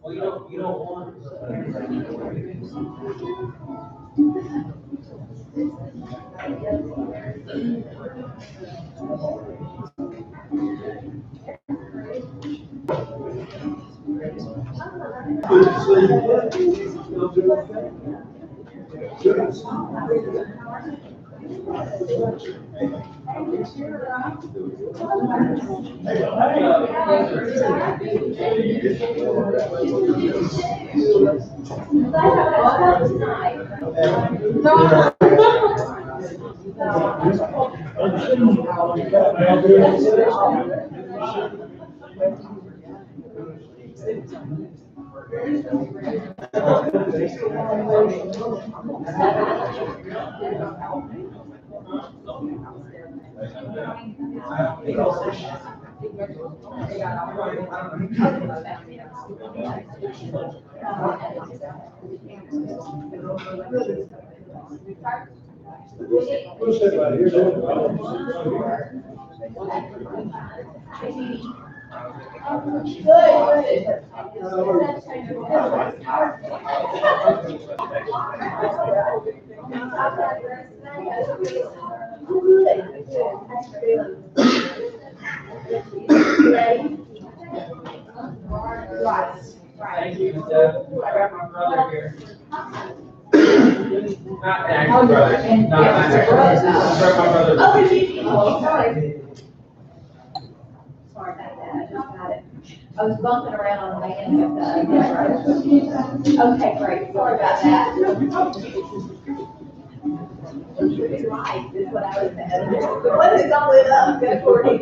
Well, you don't want. Thank you. I got my brother here. Not the actual brother. Not my actual brother. My brother. Oh, sorry. Sorry about that. I just got it. I was bumping around on the way in with the. Okay, great. Sorry about that. Right, is what I was saying. The one that's all lit up, good for it.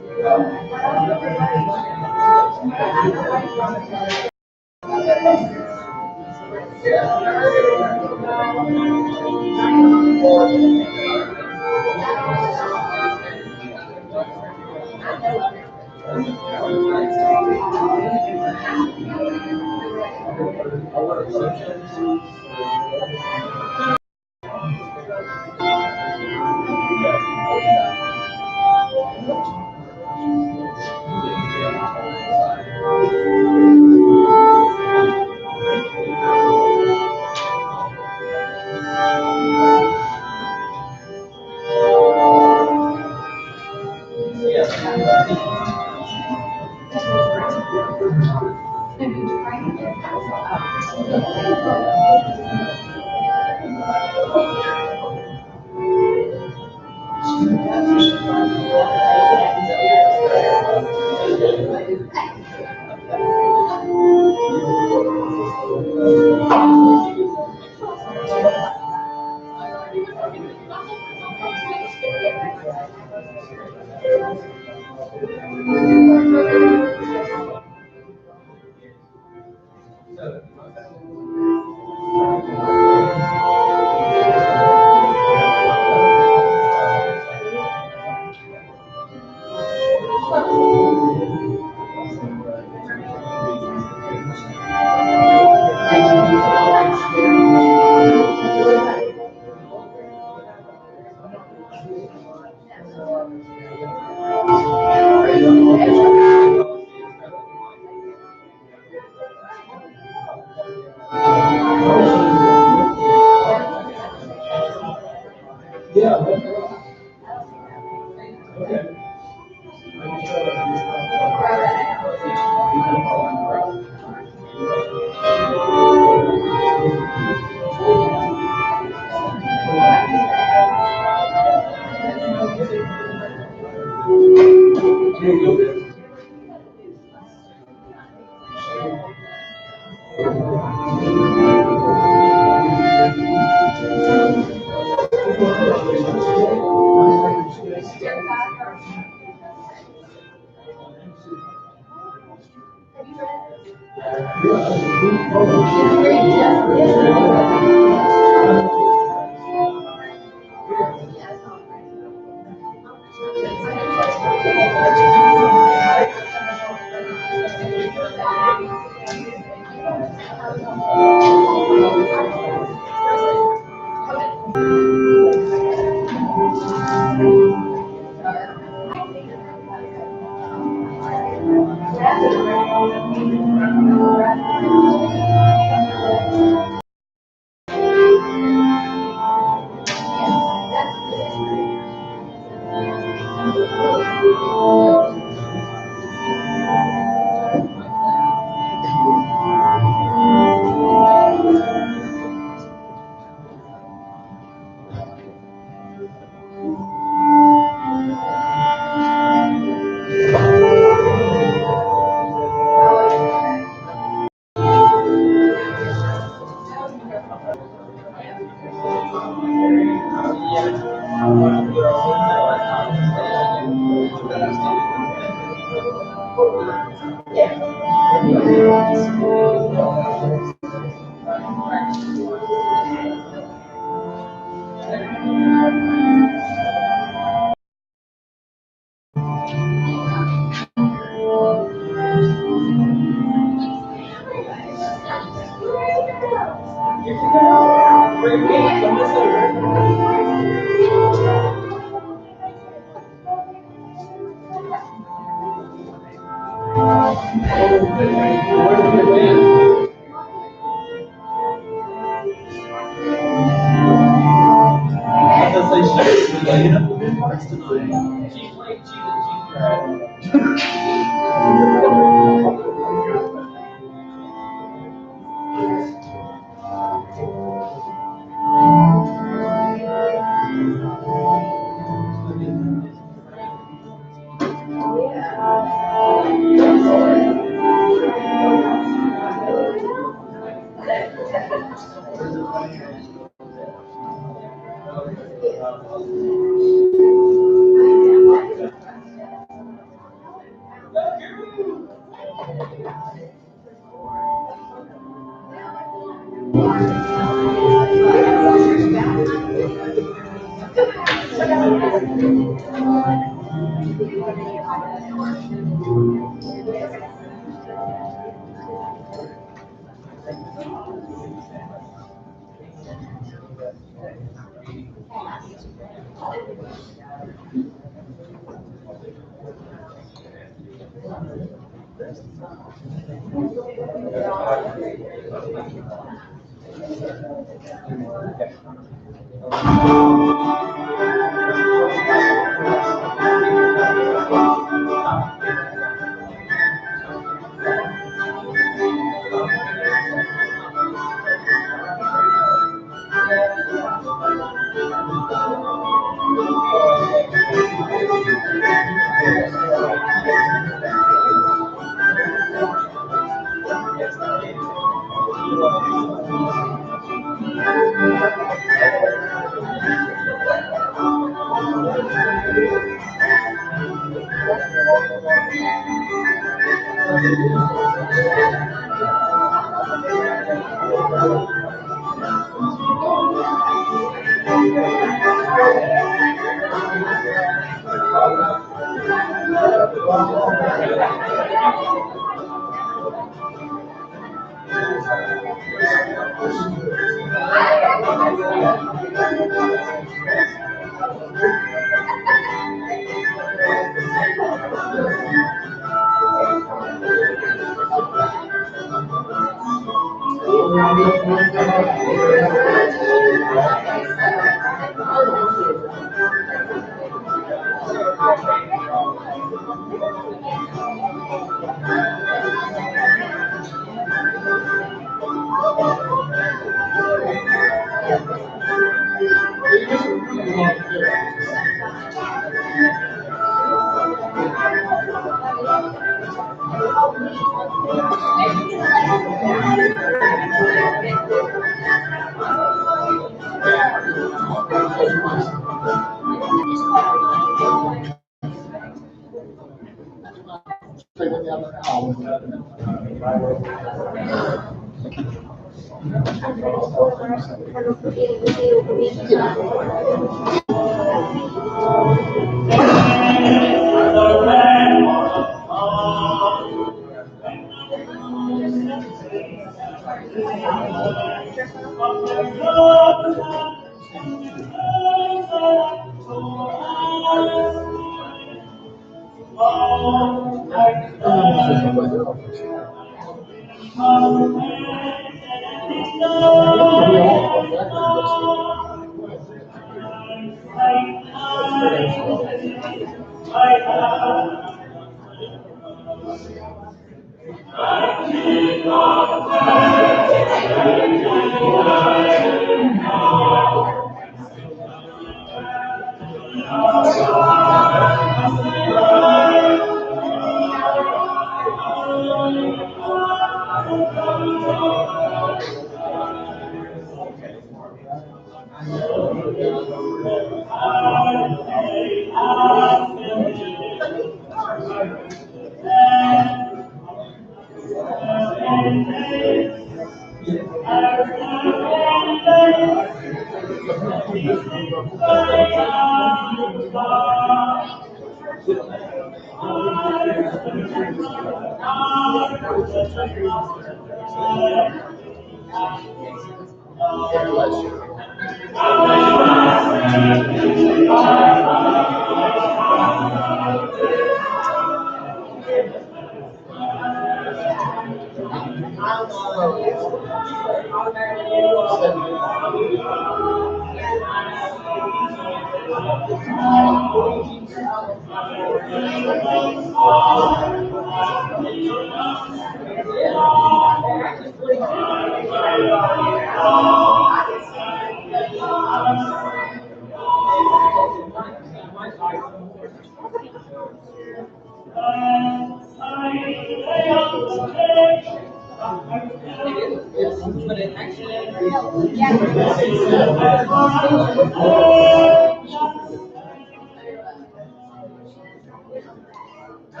If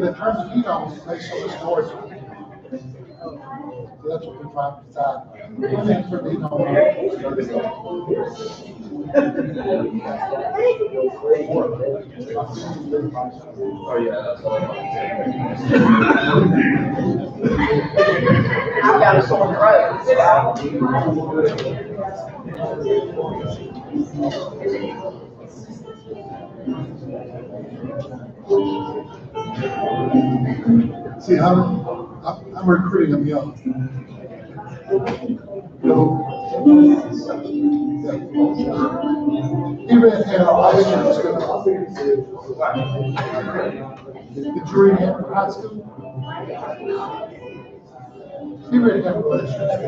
it turns the heat on, it makes so much noise. So that's what we're trying to decide. Things are being on. Oh, yeah, that's all. I've got a sore See, I'm recruiting them young. He read Hamlet high school. Did you read Hamlet high school? He read Hamlet high school.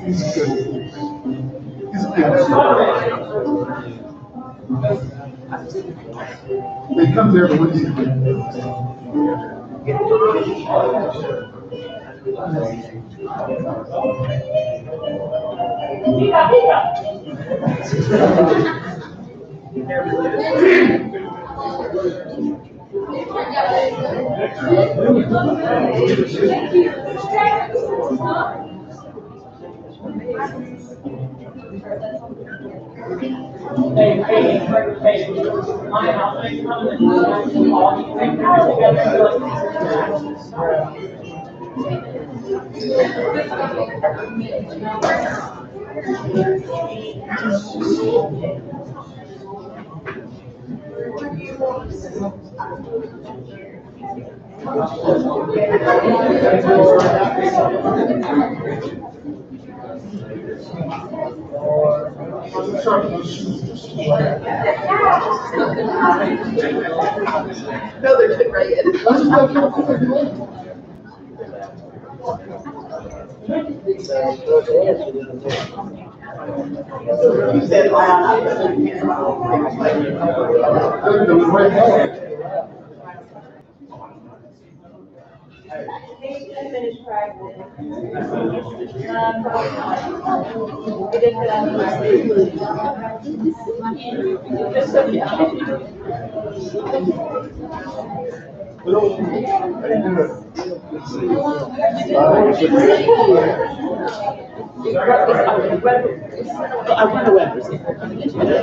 He's good. He's a good. They come there to win. My house, they come and all these things together. No, they're good, right? Finished practice. We did put on I wonder when.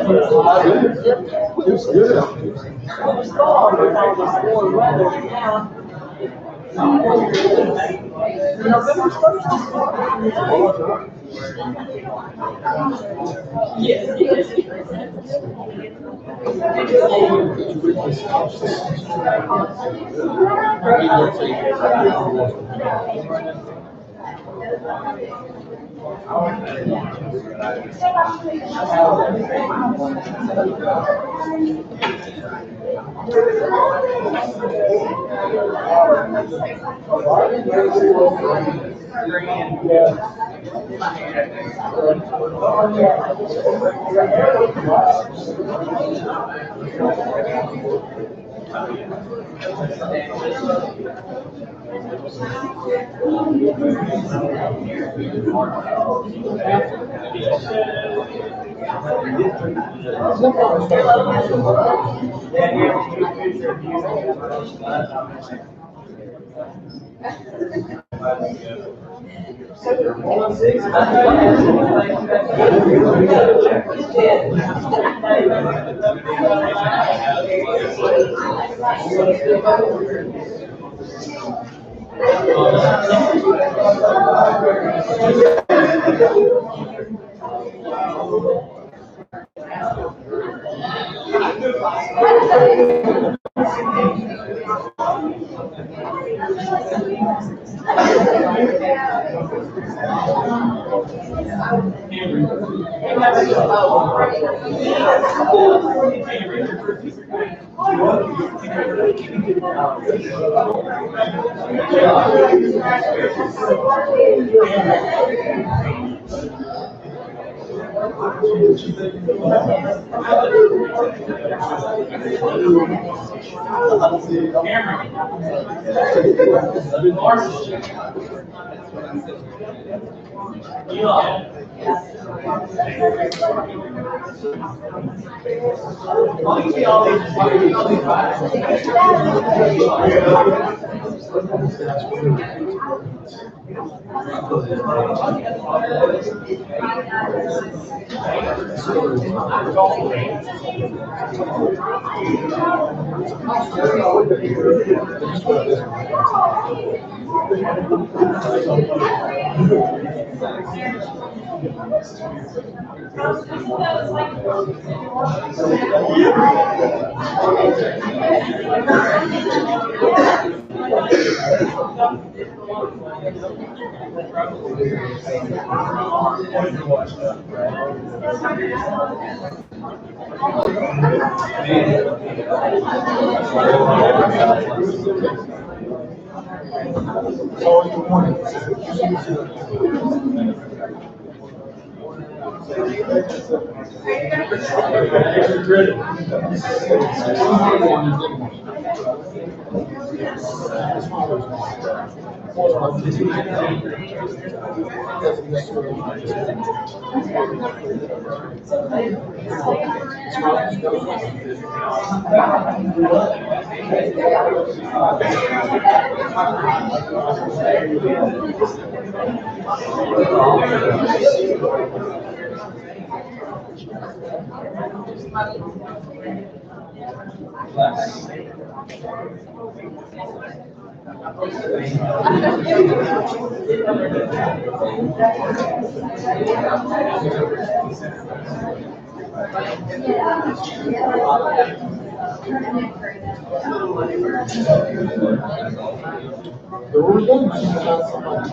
His father's There were rumors about somebody.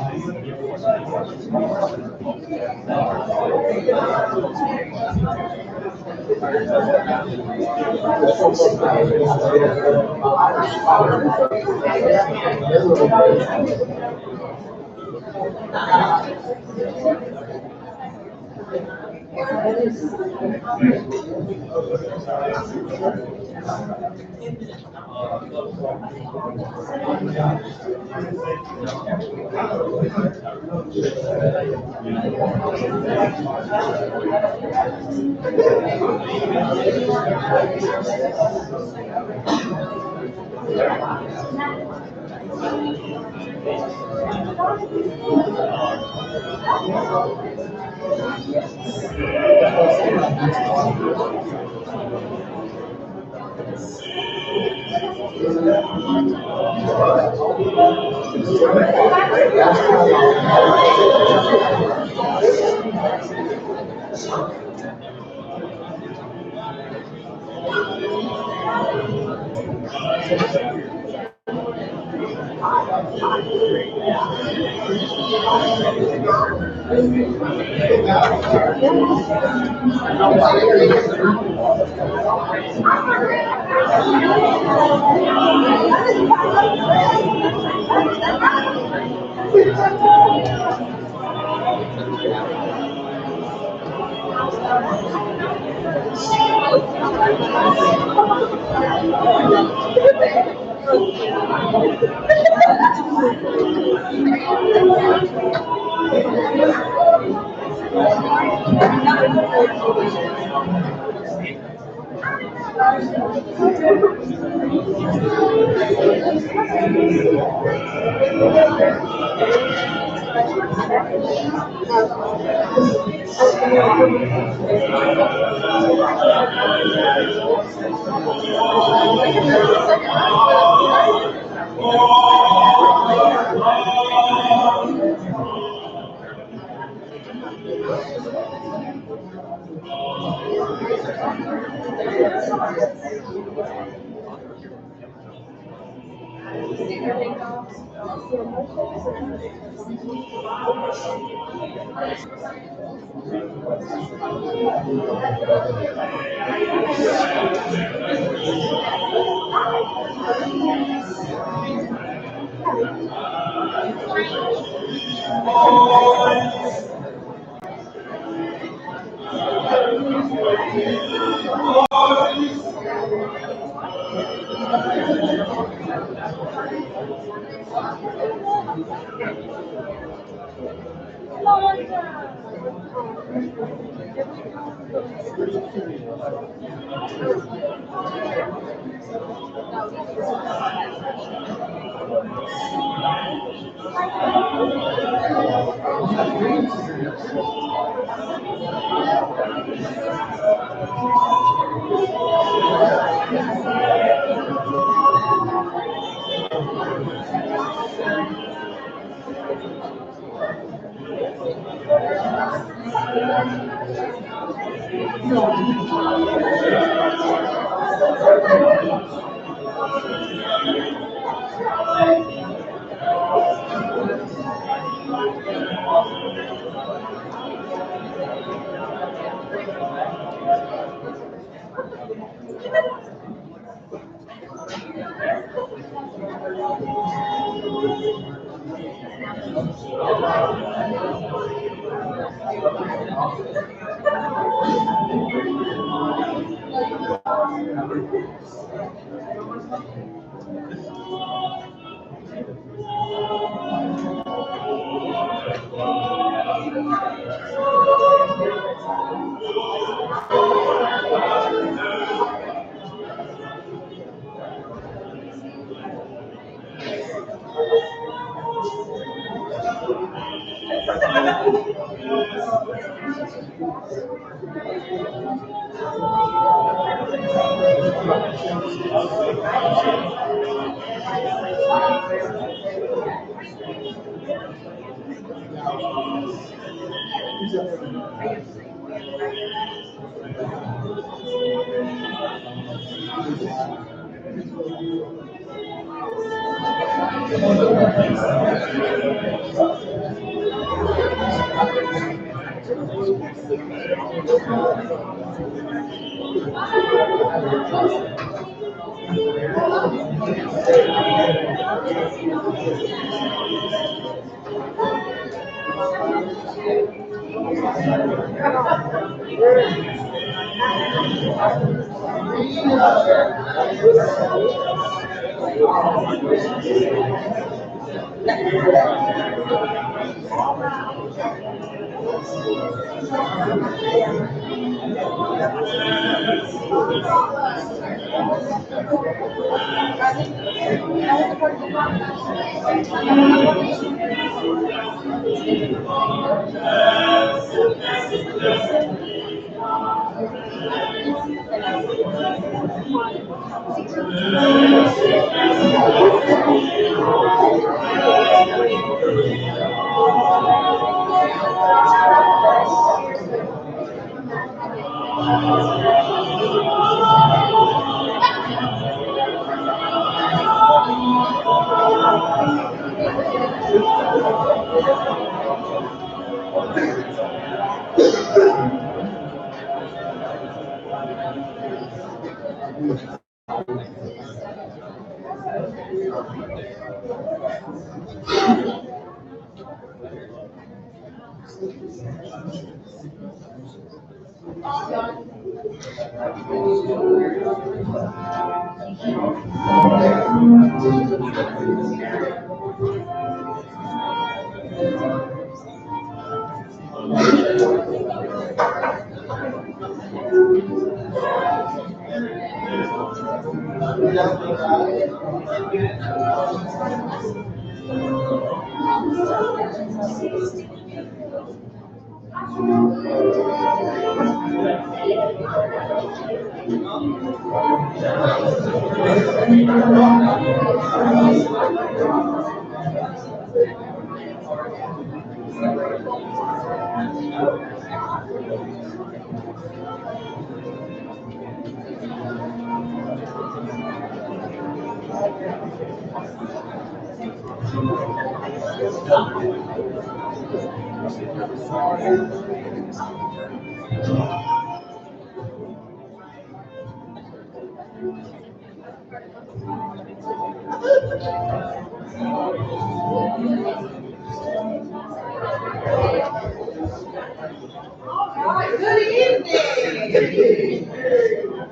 Good evening.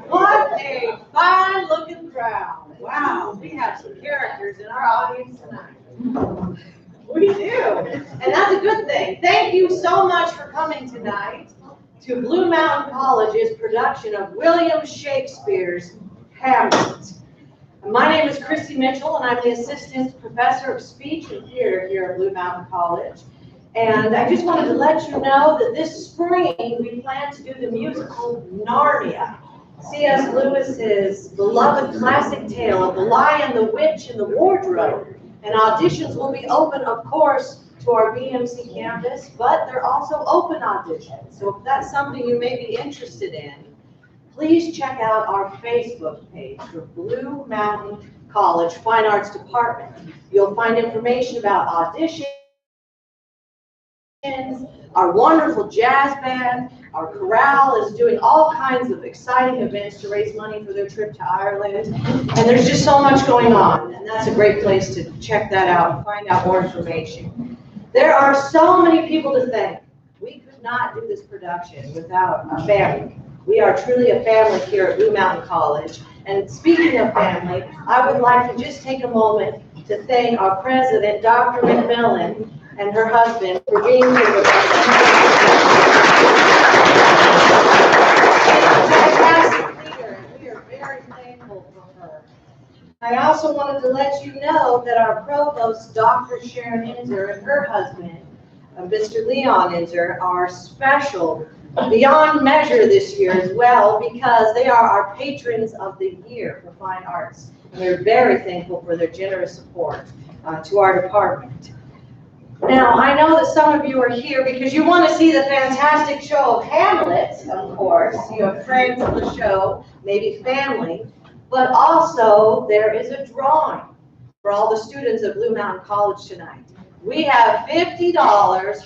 What a fine looking crowd. Wow, we have some characters in our audience tonight. We do, and that's a good thing. Thank you so much for coming tonight to Blue Mountain College's production of William Shakespeare's Hamlet. My name is Christy Mitchell, and I'm the Assistant Professor of Speech and Theater here at Blue Mountain College. And I just wanted to let you know that this spring we plan to do the musical Narnia, C.S. Lewis's beloved classic tale of the Lion, the Witch, and the Wardrobe. And auditions will be open, of course, to our BMC campus, but they're also open auditions. So if that's something you may be interested in, please check out our Facebook page for Blue Mountain College Fine Arts Department. You'll find information about auditions, our wonderful jazz band, our chorale is doing all kinds of exciting events to raise money for their trip to Ireland. And there's just so much going on, and that's a great place to check that out and find out more information. There are so many people to thank. We could not do this production without our family. We are truly a family here at Blue Mountain College. And speaking of family, I would like to just take a moment to thank our president, Dr. McMillan, and her husband for being here with us. Fantastic leader, and we are very thankful for her. I also wanted to let you know that our provost, Dr. Sharon Inzer, and her husband, Mr. Leon Inzer, are special beyond measure this year as well, because they are our patrons of the year for fine arts. And we're very thankful for their generous support to our department. Now, I know that some of you are here because you want to see the fantastic show of Hamlet, of course. You have friends of the show, maybe family, but also there is a drawing for all the students of Blue Mountain College tonight. We have $50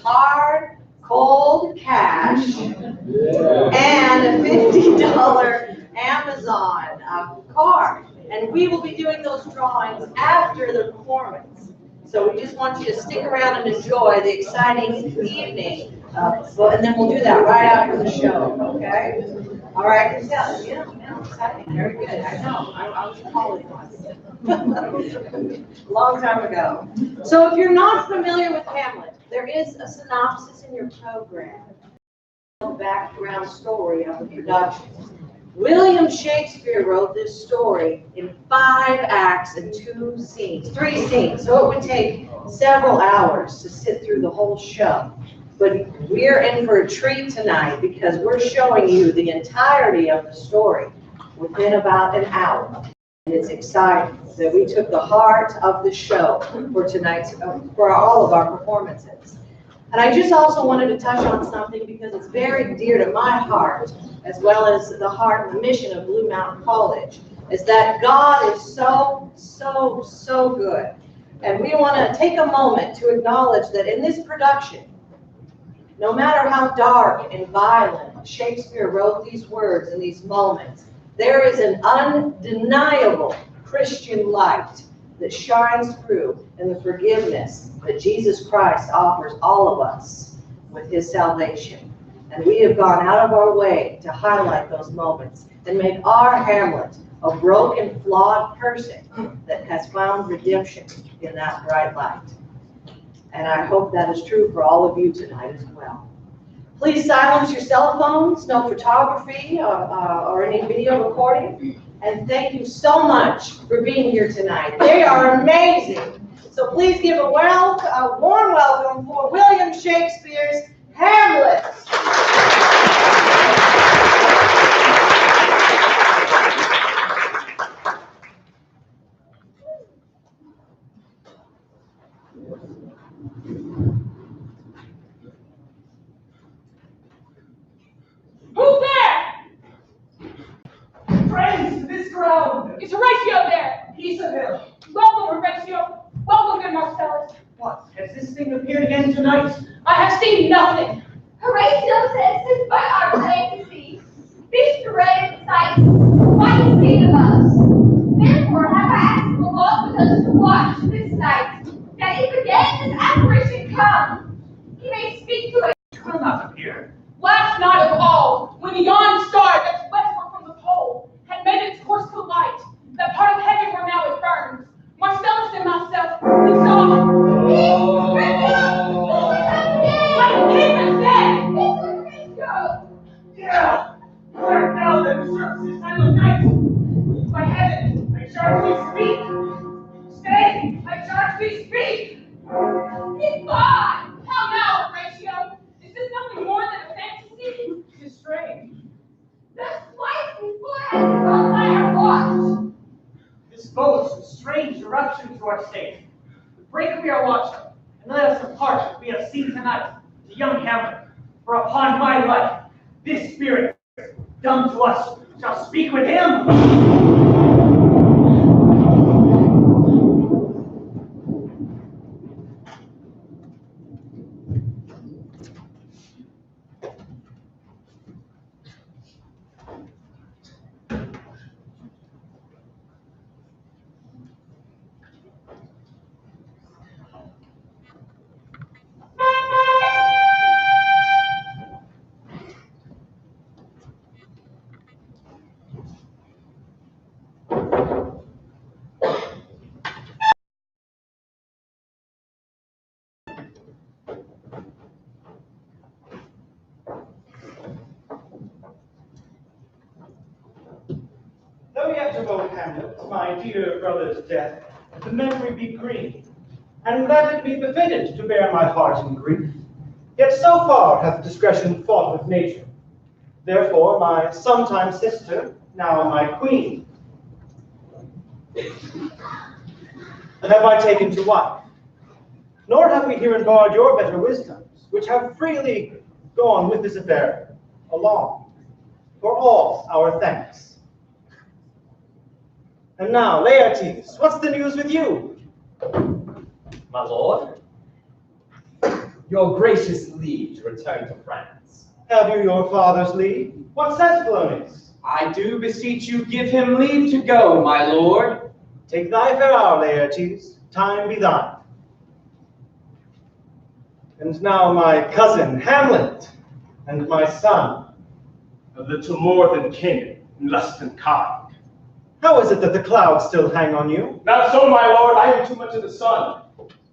hard, cold cash and a $50 Amazon card. And we will be doing those drawings after the performance. So we just want you to stick around and enjoy the exciting evening. And then we'll do that right after the show, okay? All right, yeah, exciting, very good. I know, I was in college once. Long time ago. So if you're not familiar with Hamlet, there is a synopsis in your program, a background story of the production. William Shakespeare wrote this story in 5 acts and 3 scenes. So it would take several hours to sit through the whole show. But we're in for a treat tonight because we're showing you the entirety of the story within about an hour. And it's exciting that we took the heart of the show for tonight's, for all of our performances. And I just also wanted to touch on something because it's very dear to my heart, as well as the heart and the mission of Blue Mountain College, is that God is so, so, so good. And we want to take a moment to acknowledge that in this production, no matter how dark and violent Shakespeare wrote these words in these moments, there is an undeniable Christian light that shines through in the forgiveness that Jesus Christ offers all of us with his salvation. And we have gone out of our way to highlight those moments and make our Hamlet a broken, flawed person that has found redemption in that bright light. And I hope that is true for all of you tonight as well. Please silence your cell phones, no photography or any video recording. And thank you so much for being here tonight. They are amazing. So please give a warm welcome for William Shakespeare's Hamlet. Who's there? Friends, this crowd. It's Horatio there. Peace of him. Welcome, Horatio. Welcome, good Marcellus. What? Has this thing appeared again tonight? I have seen nothing. Horatio says this by our fantasy. This dreaded sight, what is seen of us. Therefore have I asked the Lord with us to watch this sight, that if again this apparition come, he may speak to us. It will not appear. Last night of all, when the yon star that's westward from the pole had made its course to light, that part of heaven where now it burns, Marcellus and myself, we saw. Like demons dead! Yeah! Where now that serves this time of night? By heaven, I charge thee speak! Stay! I charge thee speak! Goodbye! How now, Horatio? Is this nothing more than a fantasy? It's strange. Thus twice before has gone by our watch. This boasts a strange eruption to our state. The break we are watching, and let us depart as we have seen tonight to young Hamlet. For upon my life, this spirit, dumb to us, shall speak with him. of old Hamlet, my dear brother's death, the memory be green, and let it be befitted to bear my heart in grief. Yet so far hath discretion fought with nature. Therefore my sometime sister, now my queen, have I taken to wife. Nor have we here embarred your better wisdoms, which have freely gone with this affair along, for all our thanks. And now, Laertes, what's the news with you? My lord, your gracious leave to return to France. Have you your father's leave? What says Polonius? I do beseech you give him leave to go, my lord. Take thy fair hour, Laertes, time be thine. And now my cousin Hamlet, and my son. A little more than kin, and less than kind. How is it that the clouds still hang on you? Not so, my lord, I am too much in the sun.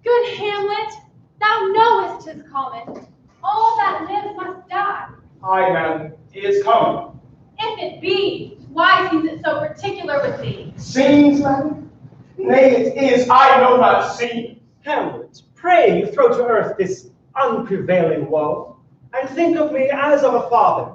Good Hamlet, thou knowest 'tis common. All that lives must die. Aye, madam, it is coming. If it be, why seems it so particular with thee? Scenes, madam? Nay, it is, I know not scenes. Hamlet, pray you throw to earth this unprevailing woe, and think of me as of a father.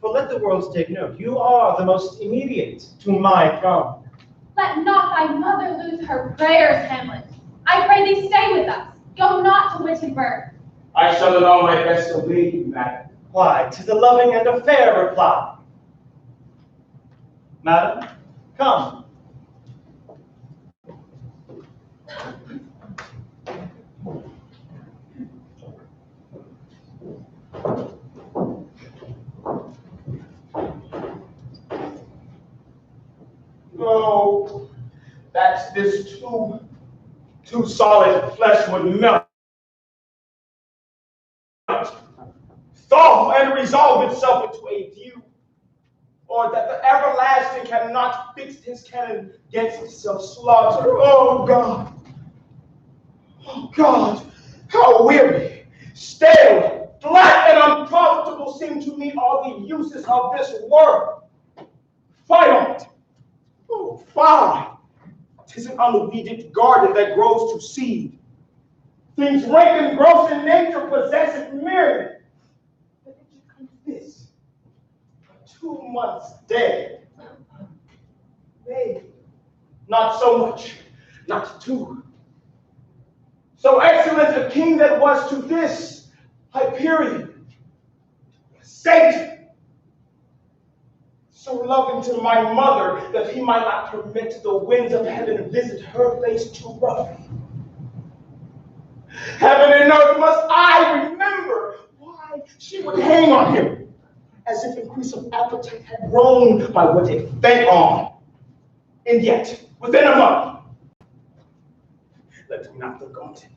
For let the world take note, you are the most immediate to my throne. Let not thy mother lose her prayers, Hamlet. I pray thee stay with us. Go not to Wittenberg. I shall in all my best obey you, madam. Why, 'tis a loving and a fair reply. Madam, come. No, that's this too solid flesh would melt. Thaw and resolve itself into a view, or that the everlasting cannot fix his cannon against itself slaughter. Oh God, how weary, stale, flat, and unprofitable seem to me all the uses of this world. Fight on it. Oh, fine. 'Tis an unweeded garden that grows to seed. Things rank and gross in nature possess it merely. But it should come to this. 2 months dead. Nay, not so much, not 2. So excellent a king that was to this Hyperion, a saint. So loving to my mother that he might not permit the winds of heaven visit her face too roughly. Heaven and earth must I remember why she would hang on him, as if increase of appetite had grown by what it fed on. And yet, within a month, let me not look on it.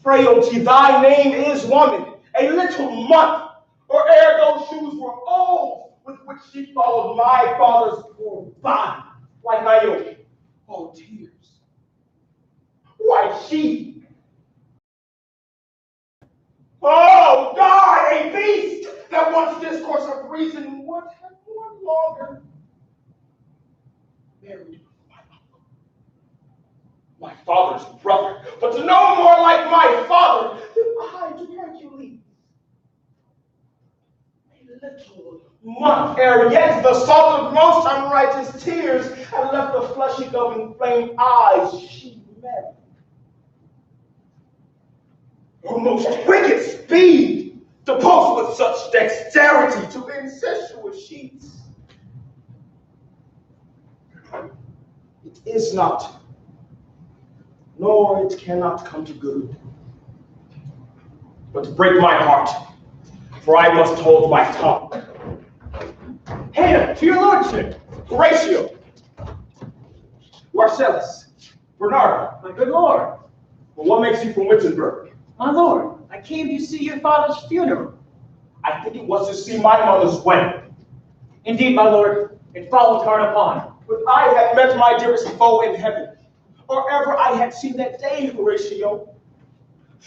Frailty, thy name is woman, a little month, or ere those shoes were old, with which she followed my father's poor body, like Niobe. Oh, tears. Why, she. Oh, God, a beast that wants discourse of reason would have borne longer. Married with my uncle, my father's brother, but to no more like my father than I to Hercules. A little month ere yet the salt of most unrighteous tears had left the fleshy of inflamed eyes she met. Her most wicked speed to post with such dexterity to incestuous sheets. It is not, nor it cannot come to good, but to break my heart, for I must hold my tongue. Hail to your lordship! Horatio, Marcellus! Bernardo, My good lord! well, what makes you from Wittenberg? my lord, I came to see your father's funeral. I think it was to see my mother's wedding. Indeed, my lord, it followed hard upon. But I had met my dearest foe in heaven, or ever I had seen that day, Horatio.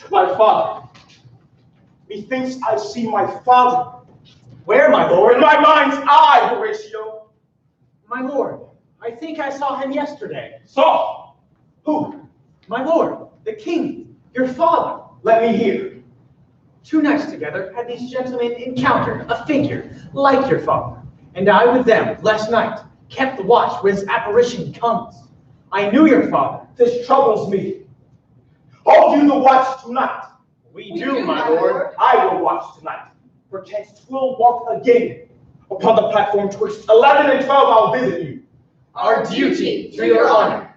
My father. Methinks I see my father, Where, my lord? In my mind's eye, Horatio. My lord, I think I saw him yesterday. Saw? Who? My lord, the king, your father. Let me hear. 2 nights together had these gentlemen encountered a figure like your father, and I with them last night kept the watch whence apparition comes. I knew your father. This troubles me. Hold you the watch tonight. We do, my lord. I will watch tonight. Perchance 'twill walk again upon the platform twixt 11 and 12. I'll visit you. Our duty to your honor.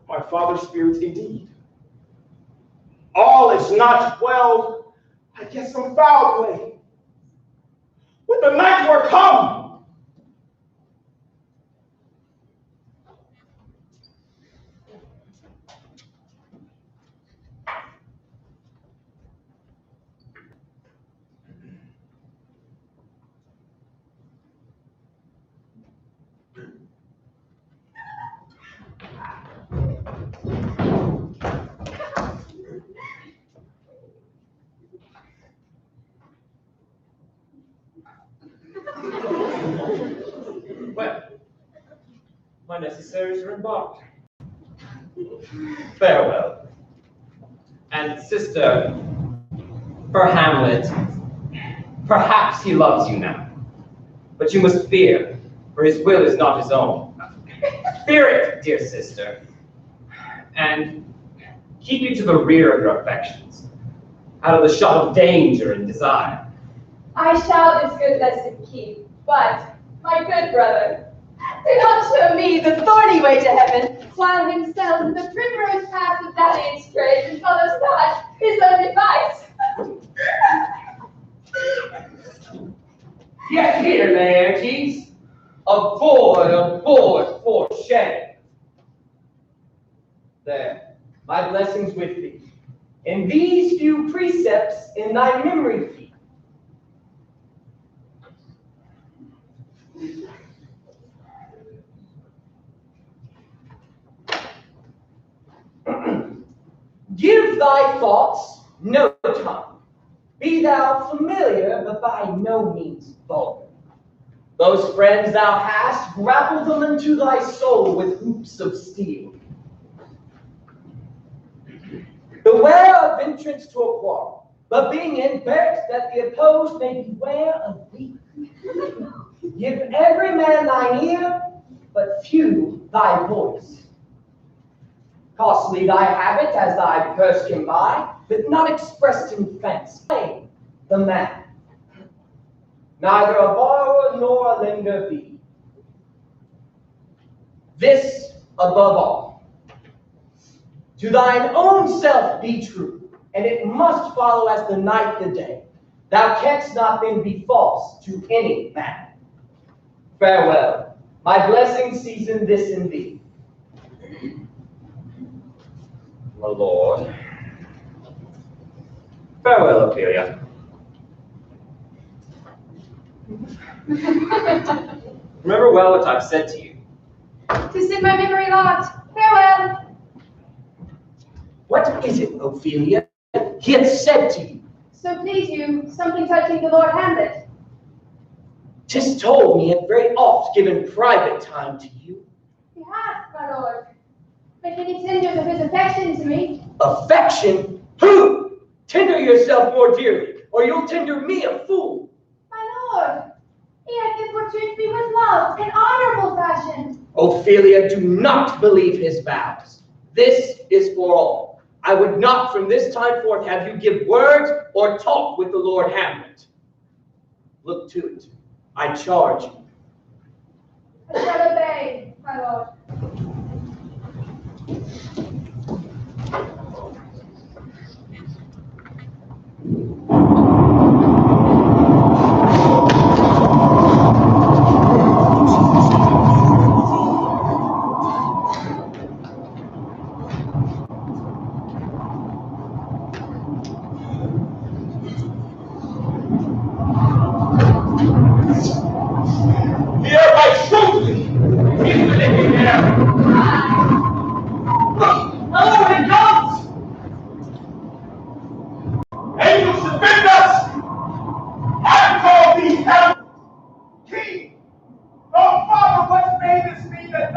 My father's spirit indeed. All is not well. I guess some foul play. Would the night were come. Well, my necessaries are embarked. Farewell. And sister, for Hamlet, perhaps he loves you now, but you must fear, for his will is not his own. Fear it, dear sister, and keep you to the rear of your affections, out of the shot of danger and desire. I shall this good lesson keep, but, my good brother, do not show me the thorny way to heaven, while himself in the primrose path of valiant strays and follows not his own advice. Yet here, Laertes, aboard for shame. There, my blessings with thee. In these few precepts in thy memory keep. Give thy thoughts no time. Be thou familiar, but by no means vulgar. Those friends thou hast, grapple them into thy soul with hoops of steel. Beware of entrance to a quarrel, but being in, bear it that the opposed may beware of thee. Give every man thine ear, but few thy voice. Costly thy habit as thy purse can buy, but not expressed in fence. Plain the man. Neither a borrower nor a lender be. This above all. To thine own self be true, and it must follow as the night the day. Thou canst not then be false to any man. Farewell. My blessing season this in thee. My lord. Farewell, Ophelia. Remember well what I've said to you. 'Tis in my memory locked. Farewell. What is it, Ophelia, he hath said to you? So please you, something touching the Lord Hamlet. 'Tis told me and very oft given private time to you. He hath, my lord. But many tenders of his affection to me. Affection? Who? Tender yourself more dearly, or you'll tender me a fool. My lord, he hath importuned me with love in honorable fashion. Ophelia, do not believe his vows. This is for all. I would not from this time forth have you give words or talk with the Lord Hamlet. Look to it. I charge you. I shall obey, my lord.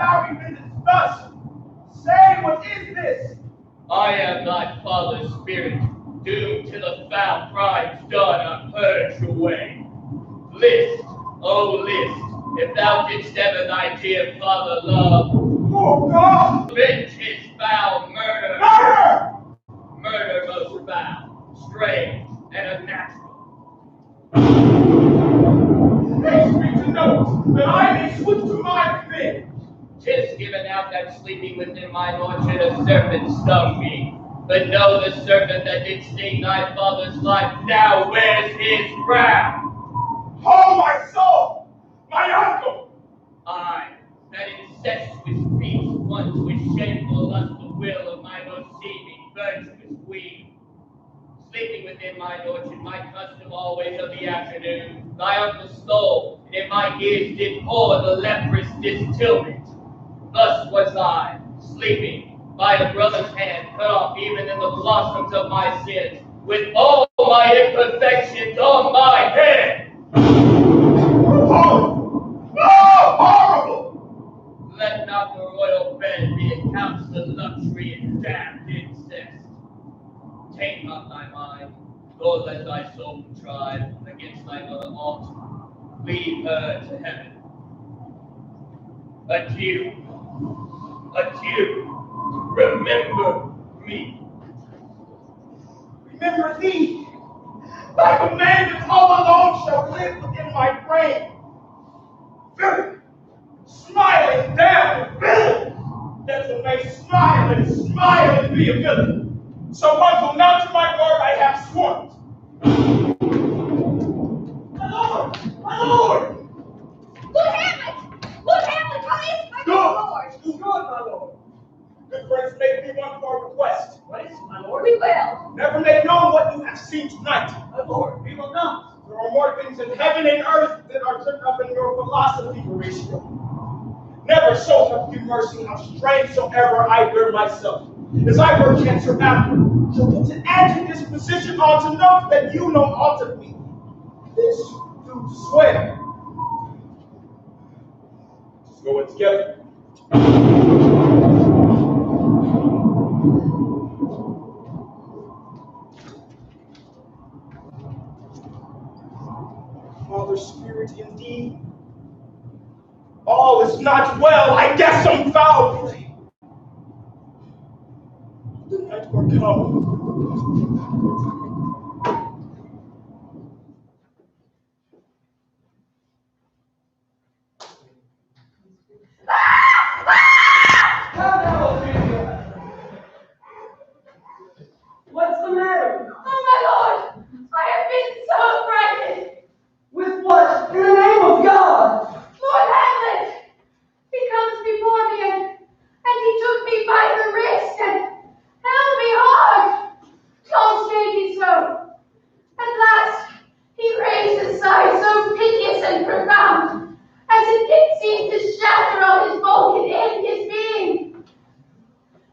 thou revisitest thus? Say, what is this? I am thy father's spirit, doomed to the foul crimes done unpurged away. List, oh list, if thou didst ever thy dear father love, Oh God! avenge his foul murder. Murder! Murder most foul, strange, and unnatural. Haste me to note that I may switch to my revenge. 'Tis given out that sleeping within my orchard a serpent stung me. But know the serpent that did sting thy father's life now wears his crown. Oh, my soul! My uncle! I, that incestuous beast, once with shameful lust the will of my most seeming virtuous queen. Sleeping within mine orchard, my custom always of the afternoon, thy uncle stole, and in my ears did pour the leprous distilment. Thus was I, sleeping, by a brother's hand, cut off even in the blossoms of my sins, with all my imperfections on my head. Oh, horrible! Let not the royal bed be a couch of luxury and damned incest. Take not thy mind, nor let thy soul contrive against thy mother altar. Leave her to heaven. Adieu. Adieu. Remember me. Remember thee! Thy commandments all alone shall live within my brain. Villain! Smiling down the villain! That you may smile and be a villain. So uncle, now to my word I have sworn. My lord! My lord! Lord Hamlet! Lord Hamlet, how is my Good! lord? Good, my lord. Good friends, make me one more request. What is it, my lord? We will. Never make known what you have seen tonight. My lord, we will not. There are more things in heaven and earth that are tripped up in your philosophy, Horatio. Never show have you mercy, how strange soever I bear myself. As I were cancer after, shall put an end to this position on to note that you know aught of me. This do swear. Just go in together. Father Spirit, indeed. All is not well. I guess some foul play. The night will come. What's the matter? Oh, my lord! I have been so frightened! With what? In the name of God! Lord Hamlet! He comes before me and he took me by the wrist and held me hard. Tall, shady so. At last, he raised a sigh so piteous and profound, as if it seemed to shatter on his bulk and end his being.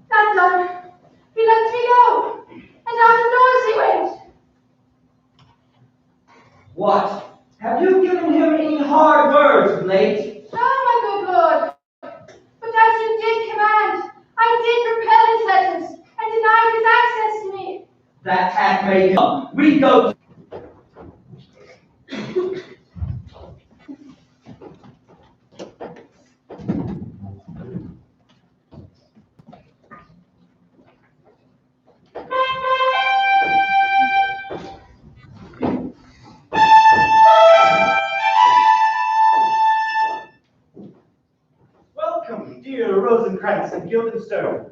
That done, he lets me go, and out of doors he went. What? Have you given him any hard words of late? No, my good lord. But as you did command, I did repel his letters and denied his access to me. That hath made him. We go. Welcome, dear Rosencrantz and Guildenstern.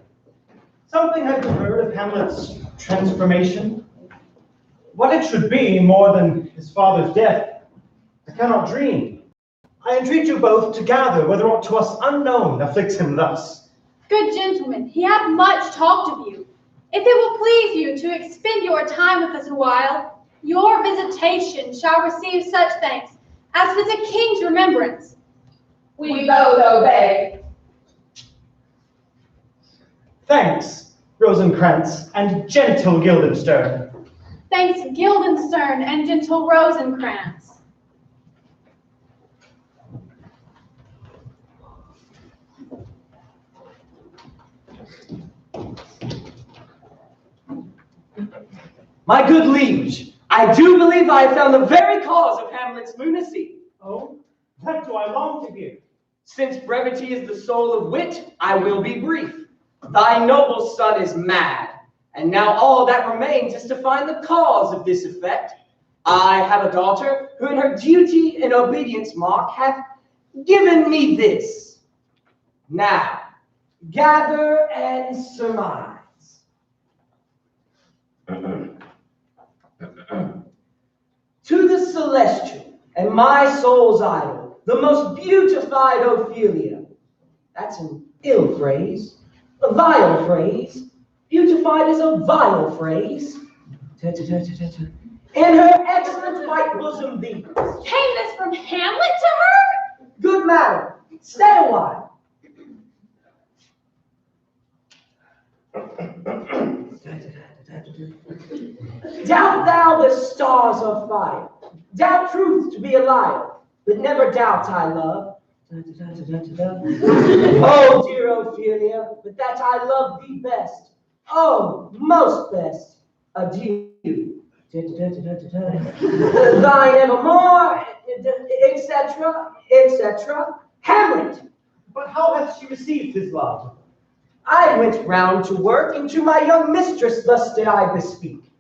Something have you heard of Hamlet's transformation? What it should be more than his father's death, I cannot dream. I entreat you both to gather whether aught to us unknown afflicts him thus. Good gentlemen, he hath much talked of you. If it will please you to expend your time with us a while, your visitation shall receive such thanks as fits a king's remembrance. We both obey. Thanks, Rosencrantz and gentle Guildenstern. Thanks, Guildenstern and gentle Rosencrantz. My good liege, I do believe I have found the very cause of Hamlet's lunacy. Oh, that do I long to hear. Since brevity is the soul of wit, I will be brief. Thy noble son is mad, and now all that remains is to find the cause of this effect. I have a daughter who in her duty and obedience mark hath given me this. Now, gather and surmise. To the celestial and my soul's idol, the most beautified Ophelia. That's an ill phrase, a vile phrase. Beautified is a vile phrase. In her excellent white bosom these. Came this from Hamlet to her? Good madam, stay a while. Doubt thou the stars of fire. Doubt truth to be a liar, but never doubt I love. Oh, dear Ophelia, but that I love thee best. Oh, most best. Adieu. Thine evermore, etc., etc. Hamlet. But how hath she received his love? I went round to work, and to my young mistress thus did I bespeak.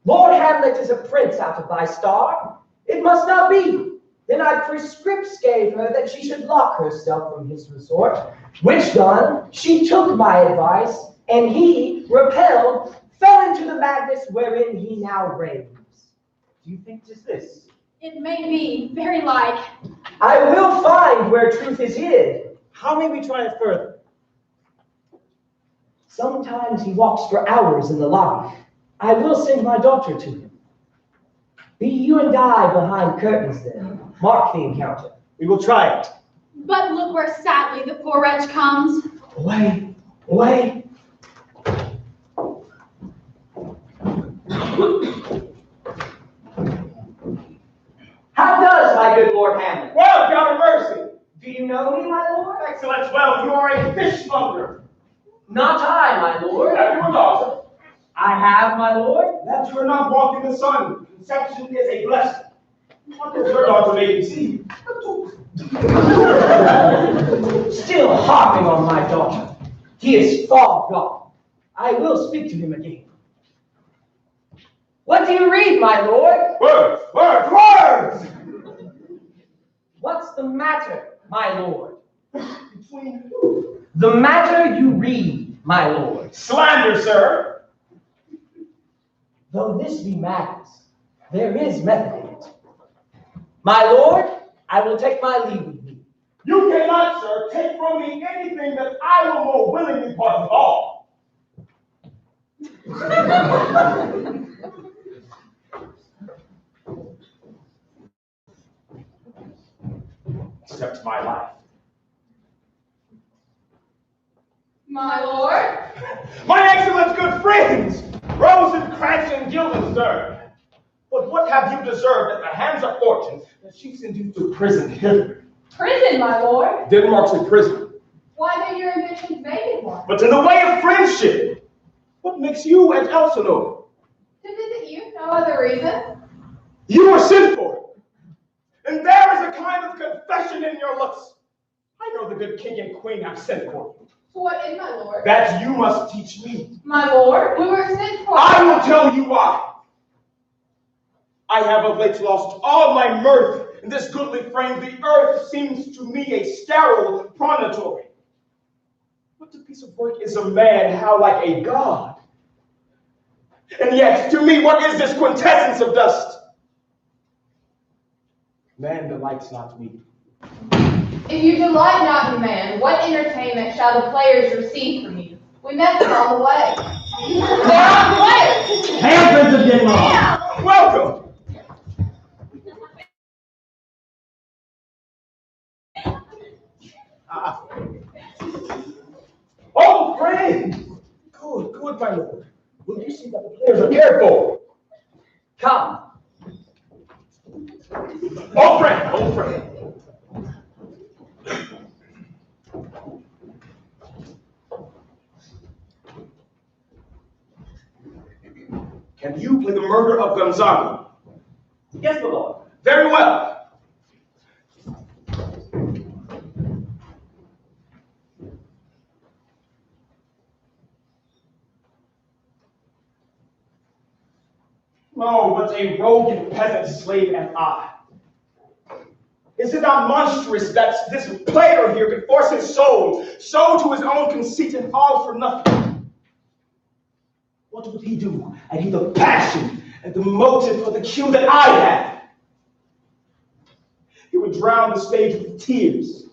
Lord Hamlet is a prince out of thy star. It must not be. Then I prescripts gave her that she should lock herself from his resort, which done, she took my advice, and he, repelled, fell into the madness wherein he now reigns. Do you think 'tis this? It may be, very like. I will find where truth is hid. How may we try it further? Sometimes he walks for hours in the lobby. I will send my daughter to him. Be you and I behind curtains then. Mark the encounter. We will try it. But look where sadly the poor wretch comes. Away, away. How does my good Lord Hamlet? Well, God of mercy. Do you know me, my lord? Excellent, well, you are a fishmonger. Not I, my lord. Have you a daughter? I have, my lord. That you are not walking the sun. Conception is a blessing. What does your daughter make you see? Still harping on my daughter. He is far gone. I will speak to him again. What do you read, my lord? Words, words, words! What's the matter, my lord? Between who? The matter you read, my lord. Slander, sir. Though this be madness, there is method in it. My lord, I will take my leave with you. You cannot, sir, take from me anything that I will more willingly part with all. Except my life. My lord? My excellent good friends, Rosencrantz and Guildenstern. But what have you deserved at the hands of fortune that she sent you to prison hither? Prison, my lord. Denmark's a prison. Why do your ambitions make one? But in the way of friendship, what makes you and Elsinore? To visit you, no other reason. You were sent for. And there is a kind of confession in your looks. I know the good king and queen have sent for you. What is, my lord? That you must teach me. My lord, we were sent for. I will tell you why. I have of late lost all my mirth in this goodly frame. The earth seems to me a sterile promontory. What a piece of work is a man, how like a god. And yet, to me, what is this quintessence of dust? Man delights not me. If you delight not in man, what entertainment shall the players receive from you? We met them on the way. They are the players. Hail, Prince of Denmark! Yeah. Welcome. Oh, friend! Good, good, my lord. Will you see that the players are cared for? Come. Oh, friend, oh, friend. Can and you play the murder of Gonzaga. Yes, my lord. Very well. Oh, what a rogue and peasant slave am I. Is it not monstrous that this player here could force his soul to his own conceit and all for nothing? What would he do? And he the passion and the motive for the cue that I have. He would drown the stage with tears,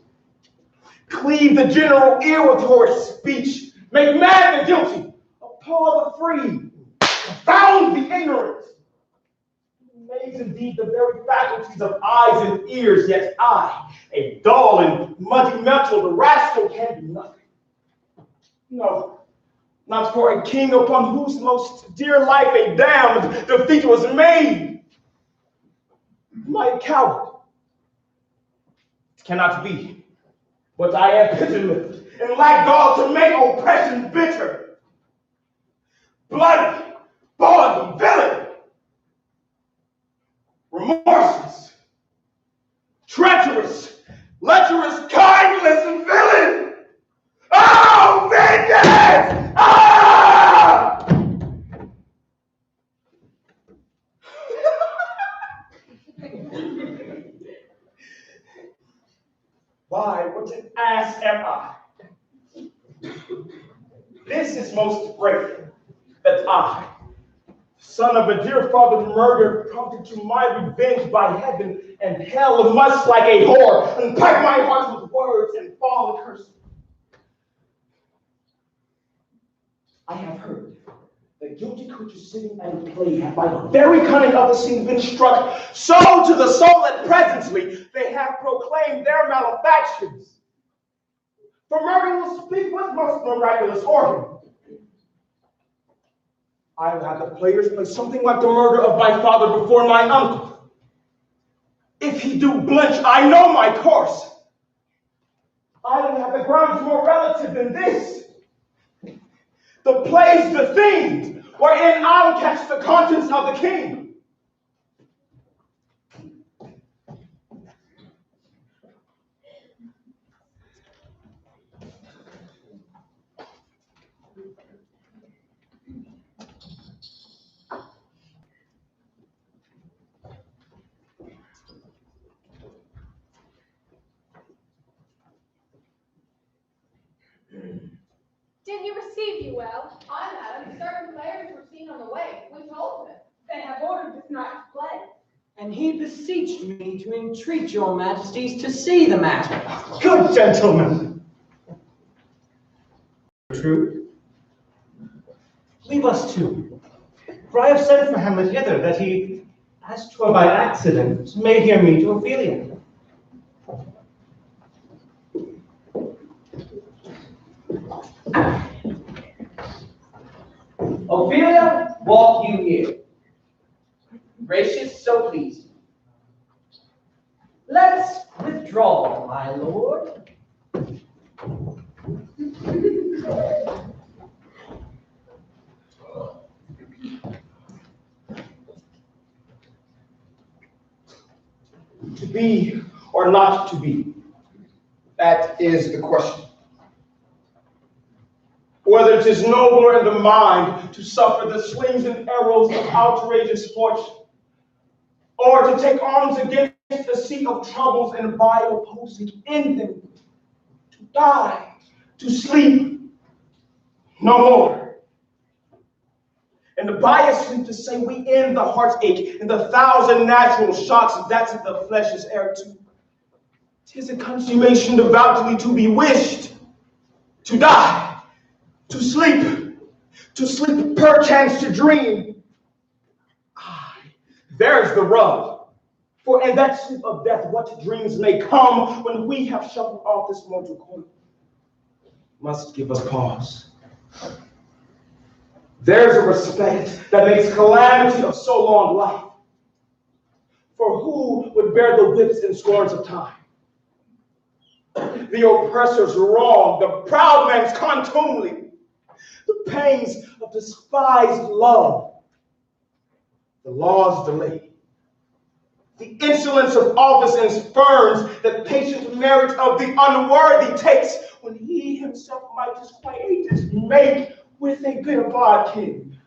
cleave the general ear with horrid speech, make mad the guilty, appall the free, confound the ignorant. Amaze indeed the very faculties of eyes and ears, yet I, a dull and muddy mental, the rascal can do nothing. No, not for a king upon whose most dear life a damned defeat was made. My coward. It cannot be. But I am pitiless and lack gall to make oppression bitter. Bloody, born villain. Remorseless, treacherous, lecherous, kindless, and villain! Oh, vengeance! Ah! Why, what an ass am I? This is most brave, that I, son of a dear father murdered, prompted to my revenge by heaven and hell, must like a whore unpack my heart with words and fall a curse. I have heard that guilty creatures sitting and play have by the very cunning of the scene been struck so to the soul that presently they have proclaimed their malefactions. For murder will speak with most miraculous organ. I will have the players play something like the murder of my father before my uncle. If he do blench, I know my course. I will have the grounds more relative than this. The play's the themes, wherein I'll catch the conscience of the king. Did he receive you well? I, madam, certain players were seen on the way. We told them. They have ordered this night to play. And he beseeched me to entreat your majesties to see the matter. Good gentlemen. True. Leave us too. For I have sent for Hamlet hither, that he, as 'twere by accident, may hear me to Ophelia. Ophelia, walk you here. Gracious, so pleased. Let's withdraw, my lord. To be or not to be, that is the question. Whether it is nobler in the mind to suffer the slings and arrows of outrageous fortune, or to take arms against the sea of troubles and by opposing in them, to die, to sleep, no more. And the bias sleep to say we end the heartache and the thousand natural shocks that's in the flesh is heir to. 'Tis a consummation devoutly to be wished, to die. To sleep, perchance to dream. Aye, there's the rub. For in that sleep of death, what dreams may come when we have shuffled off this mortal coil, must give us pause. There's a respect that makes calamity of so long life. For who would bear the whips and scorns of time? The oppressor's wrong, the proud man's contumely, the pangs of despised love. the laws delay. The insolence of office and spurns the patient merit of the unworthy takes, when he himself might disquiet his mate with a bit of our king.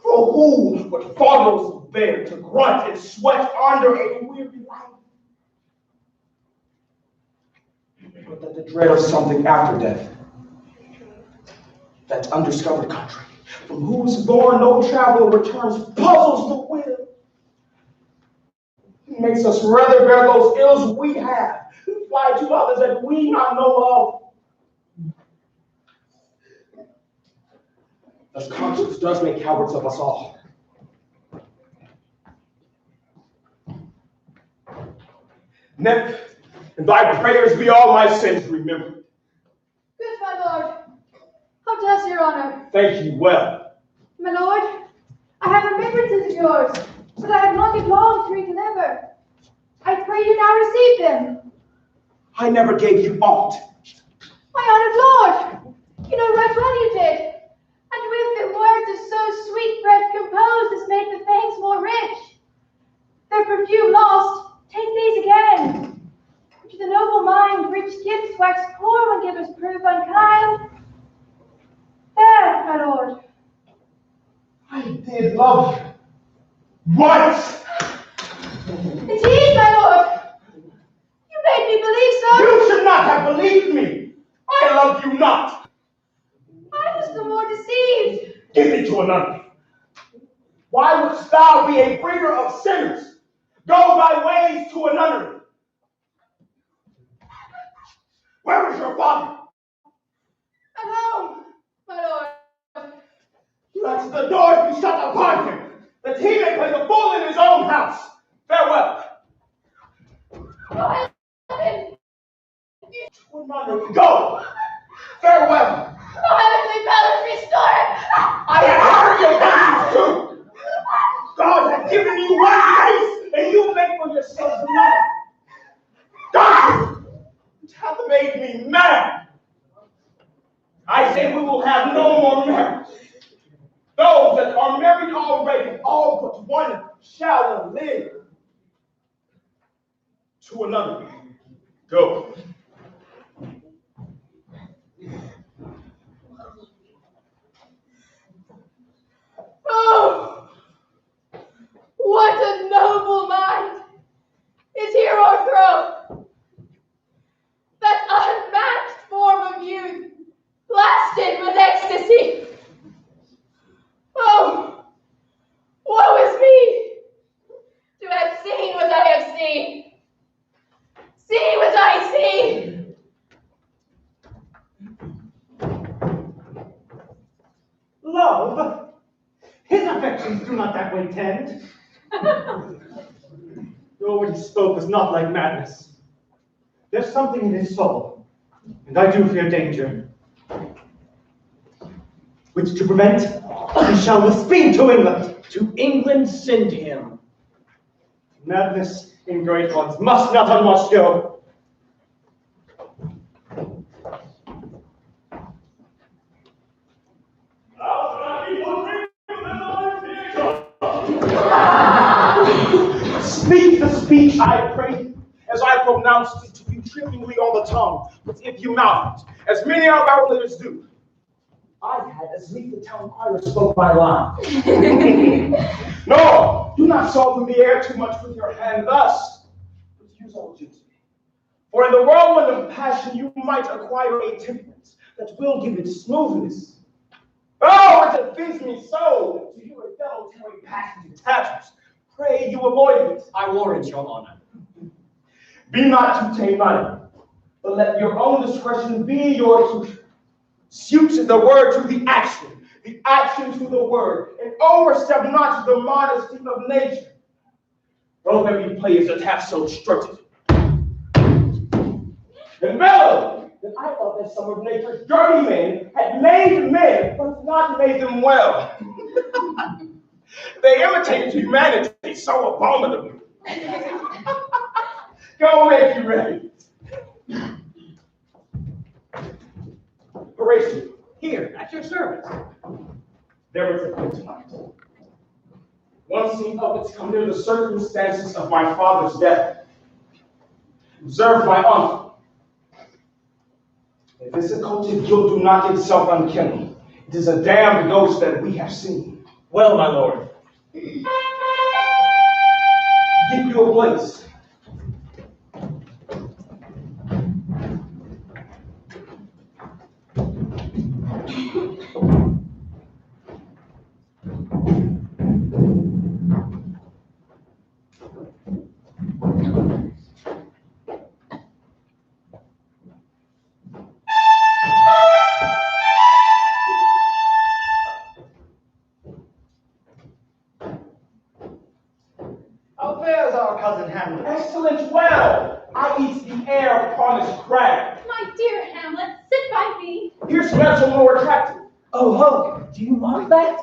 For who would follow bear to grunt and sweat under a weary life? But that the dread of something after death, that undiscovered country, from whose bourne no traveler returns, puzzles the will. It makes us rather bear those ills we have, and fly to others that we not know of. Thus conscience does make cowards of us all. Nymph, in thy prayers be all my sins remembered. Good my lord. How does your honor? Thank you well. My lord, I have remembrances of yours, but I have longed long to redeliver. I pray you now receive them. I never gave you aught. My honored lord, you know right well you did. And with the words of so sweet breath composed as make the thanks more rich. Their perfume lost, take these again. To the noble mind, rich gifts wax poor when givers prove unkind. There, my lord. I did love you. Once. Indeed, my lord. You made me believe so. You should not have believed me. I love you not. I was the more deceived. Give me to another. Why wouldst thou be a breeder of sinners? Go thy ways to another. Where is your father? At home, my lord. Let the doors be shut upon him, that he may play the fool in his own house. Farewell. Go ahead. To another. Go. Farewell. Oh, heavenly powers, restore it. I have heard your voices too. God has given you one face, and you make for yourselves another. God, it hath made me mad. I say we will have no more marriage. Those that are married already, all but one, shall live. To another. Go. Oh, what a noble mind is here o'erthrown. That unmatched form of youth, blasted with ecstasy. Oh, woe is me, to have seen what I have seen. See what I see. Love? His affections do not that way tend. Though what he spoke was not like madness. There's something in his soul, and I do fear danger. Which to prevent, he shall with speed to England. To England send him. Madness in great ones must not unwatched go. Speak the speech, I pray, as I pronounced it to you trippingly on the tongue, but if you mouth it, as many of our leaders do. I had as meet the town crier spoke my line. No, do not soften the air too much with your hand thus, but use all duty. For in the whirlwind of passion you might acquire a temperance that will give it smoothness. Oh, it offends me so to hear a fellow tearing passion to tatters. Pray you avoid it. I warrant your honor. Be not too tame money, but let your own discretion be your tutor. Suit the word to the action to the word, and overstep not the modesty of nature. Though there be players that have so strutted. And mellow, that I thought that some of nature's dirty men had made men, but not made them well. They imitate humanity so abominably. Go make you ready. Horatio, Here, at your service. there was a good tonight. One scene puppets come near the circumstances of my father's death. Observe my uncle. If this occulted guilt do not itself unkindle, it is a damned ghost that we have seen. Well, my lord. Keep you a place. How fares our cousin Hamlet? Excellent, well. I eat the air upon his crag. My dear Hamlet, sit by me. Here's metal more attractive. Oh, ho, do you mark that?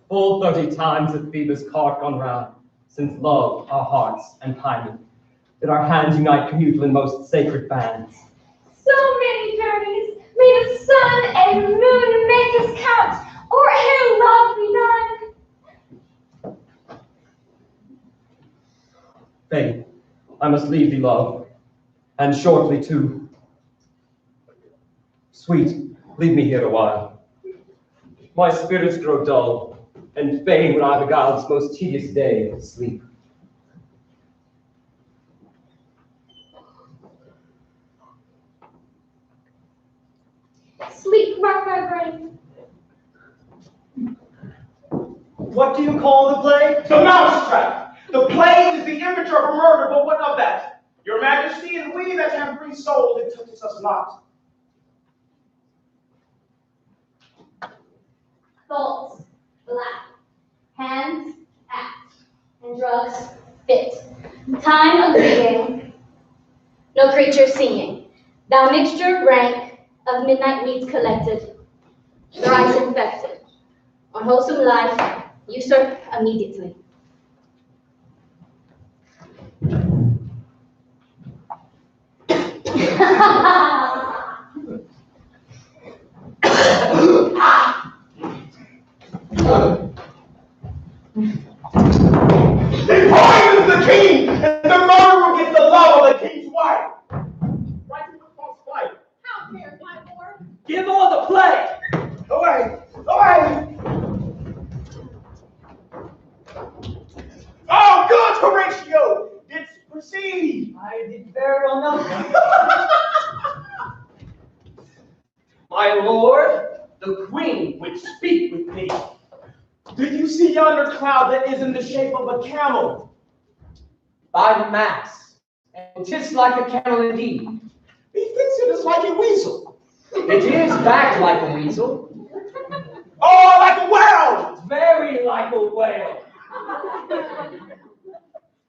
Full 30 times hath Phoebus' cart gone round, since love our hearts and pining, that our hands unite commutal in most sacred bands. So many journeys, may the sun and moon make us count, or ere love be none. Faith, I must leave thee, love, and shortly too. Sweet, leave me here a while. My spirits grow dull, and fain would I beguile this most tedious day with sleep. Sleep rack my brain. What do you call the play? The mousetrap. The plague is the image of a murder, but what of that? Your Majesty and we that have free souls, it touches us not. Thoughts, black. Hands, act. And drugs, fit. Time agreeing. No creature seeing. Thou mixture rank of midnight meats collected. Thrice infected. On wholesome life, usurp immediately. They poison the king, and the murderer gets the love of the king's wife. Right to the false fight. How fares my lord? Give all the play! Away! Away! Oh, good, Horatio! Didst perceive? I did very well know. My lord, the queen would speak with me. Did you see yonder cloud that is in the shape of a camel? By the mass, and 'tis like a camel indeed. Methinks it is like a weasel. It is backed like a weasel, Oh, like a whale! very like a whale.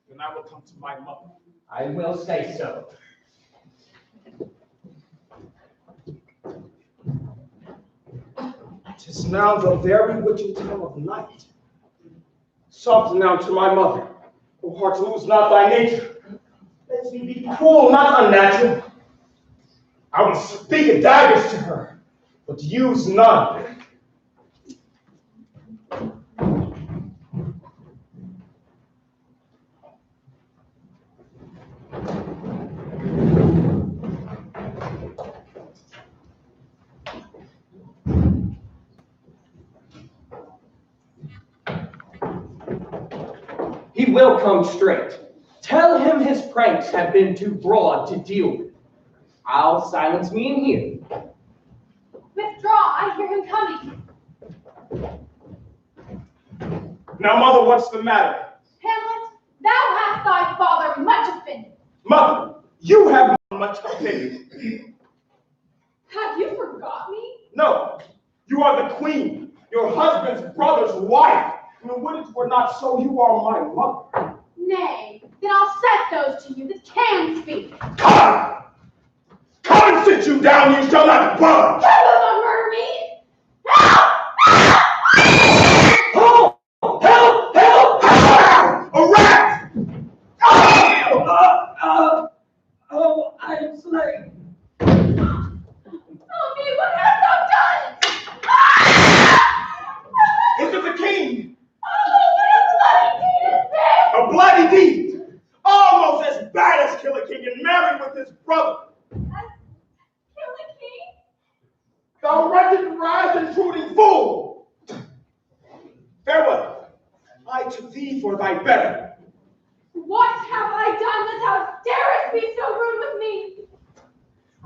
Then I will come to my mother. I will say so. Tis now the very witching time of night. Soft now to my mother. O heart, lose not thy nature. Let me be cruel, not unnatural. I will speak daggers to her, but use none. He will come straight. Tell him his pranks have been too broad to deal with. I'll silence me in here. Withdraw, I hear him coming. Now, mother, what's the matter? Hamlet, thou hast thy father much offended. Mother, you have much opinion. Have you forgot me? No, you are the queen, your husband's brother's wife. And when it were not so, you are my mother. Nay, then I'll set those to you that can speak. Come! Come and sit you down, you shall not budge. You will not murder me. Help! Help! Help! Help! Help! A rat! Oh, I am slain. Oh, me, what hast thou done? Is it the king? Oh, what a bloody deed is this? A bloody deed! Almost as bad as kill a king and marry with his brother. Kill the king? Thou wretched, rash, intruding fool! Farewell. I to thee for thy better. What have I done that thou darest be so rude with me?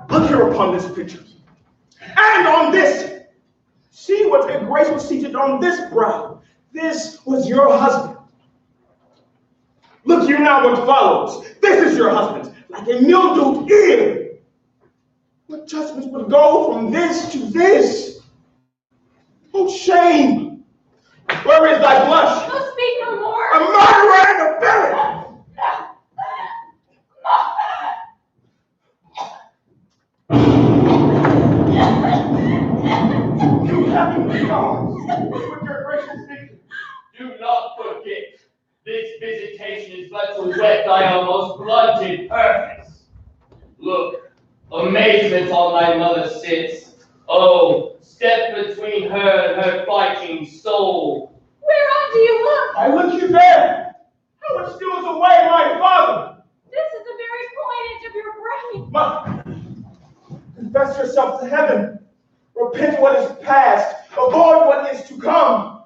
Look here upon this picture, and on this. See what a grace was seated on this brow. This was your husband. Look you now what follows. This is your husband, like a mildewed ear. What judgments would go from this to this? Oh, shame! Where is thy blush? Oh, speak no more. A murderer and a villain! You happy gods, with your gracious speaking. Do not forget, this visitation is but to whet thy almost blunted purpose. Look, amazement on thy mother sits. Oh, step between her and her fighting soul. Whereon do you look? I look you there. How it steals away my father. This is the very coinage of your brain. Confess yourself to heaven. Repent what is past. Avoid what is to come.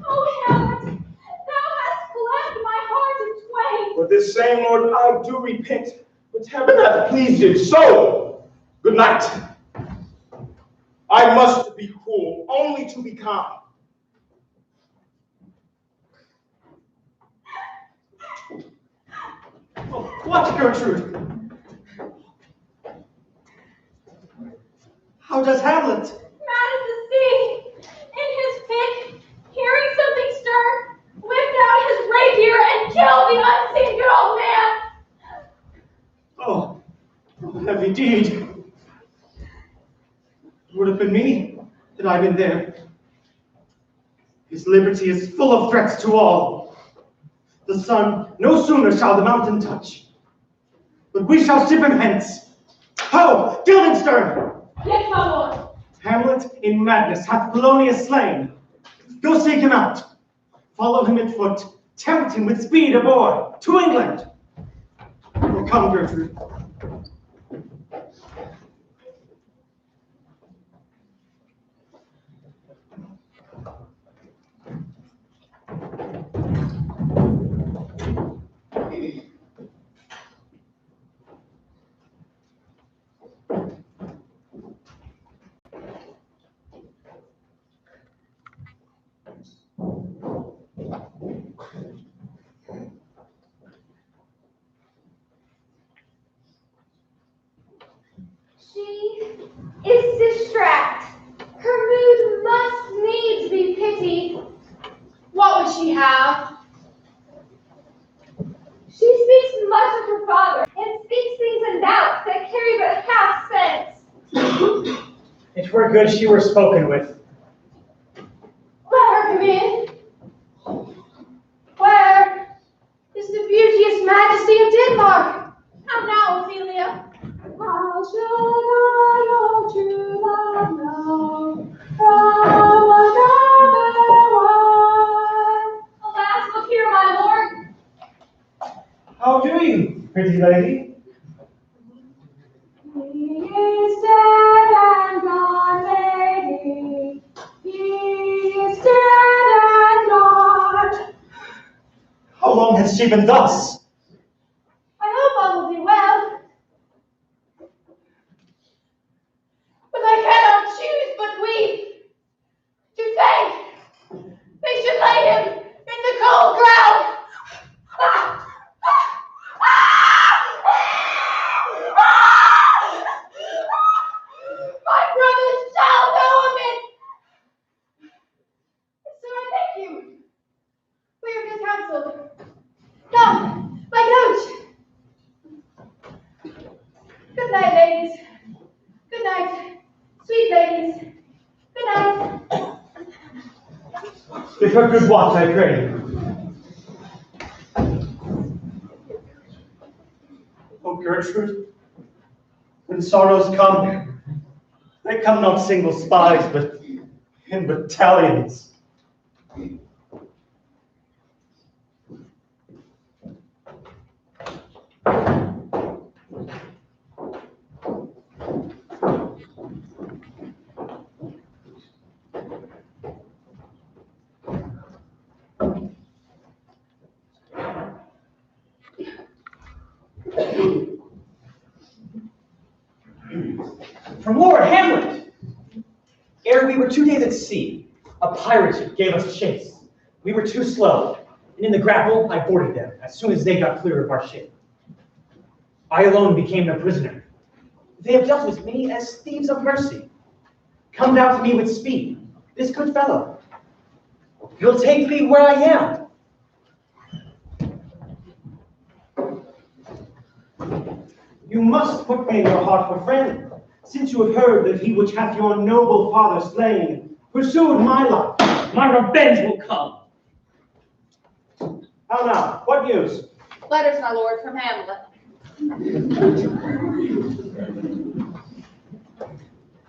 Oh, Hamlet, thou hast cleft my heart in twain. For this same Lord I do repent, which heaven hath pleased it so. Good night. I must be cruel, only to be kind. Oh, what, Gertrude? How does Hamlet? Mad as the sea. In his pick, hearing something stir, whipped out his rapier and killed the unseen good old man. Oh, heavy deed. It would have been me had I been there. His liberty is full of threats to all. The sun no sooner shall the mountain touch, but we shall ship him hence. Ho, Guildenstern! Yes, my lord. Hamlet in madness hath Polonius slain. Go seek him out. Follow him at foot. Tempt him with speed aboard to England. Come, Gertrude. She is distract. Her mood must needs be pitied. What would she have? She speaks much of her father, and speaks things in doubts that carry but half sense. It were good she were spoken with. Let her come in. Where is the beauteous majesty of Denmark? How now, Ophelia? How should I your true love know? From another one? Alas, look here, my lord. How do you, pretty lady? He is dead and gone, lady. He is dead and gone. How long has she been thus? I hope all will be well. But I cannot choose but weep. To think they should lay him in the cold ground. My brothers shall know of it. So I thank you for your good counsel. Come, Give her good watch, I pray. Oh, Gertrude, when sorrows come, they come not single spies, but in battalions. From Lord Hamlet. Ere we were 2 days at sea, a pirate ship gave us chase. We were too slow, and in the grapple I boarded them as soon as they got clear of our ship. I alone became their prisoner. They have dealt with me as thieves of mercy. Come down to me with speed, this good fellow. He'll take me where I am. You must put me in your heart for friend, since you have heard that he which hath your noble father slain pursued my life. My revenge will come. How now, what news? Letters, my lord, from Hamlet.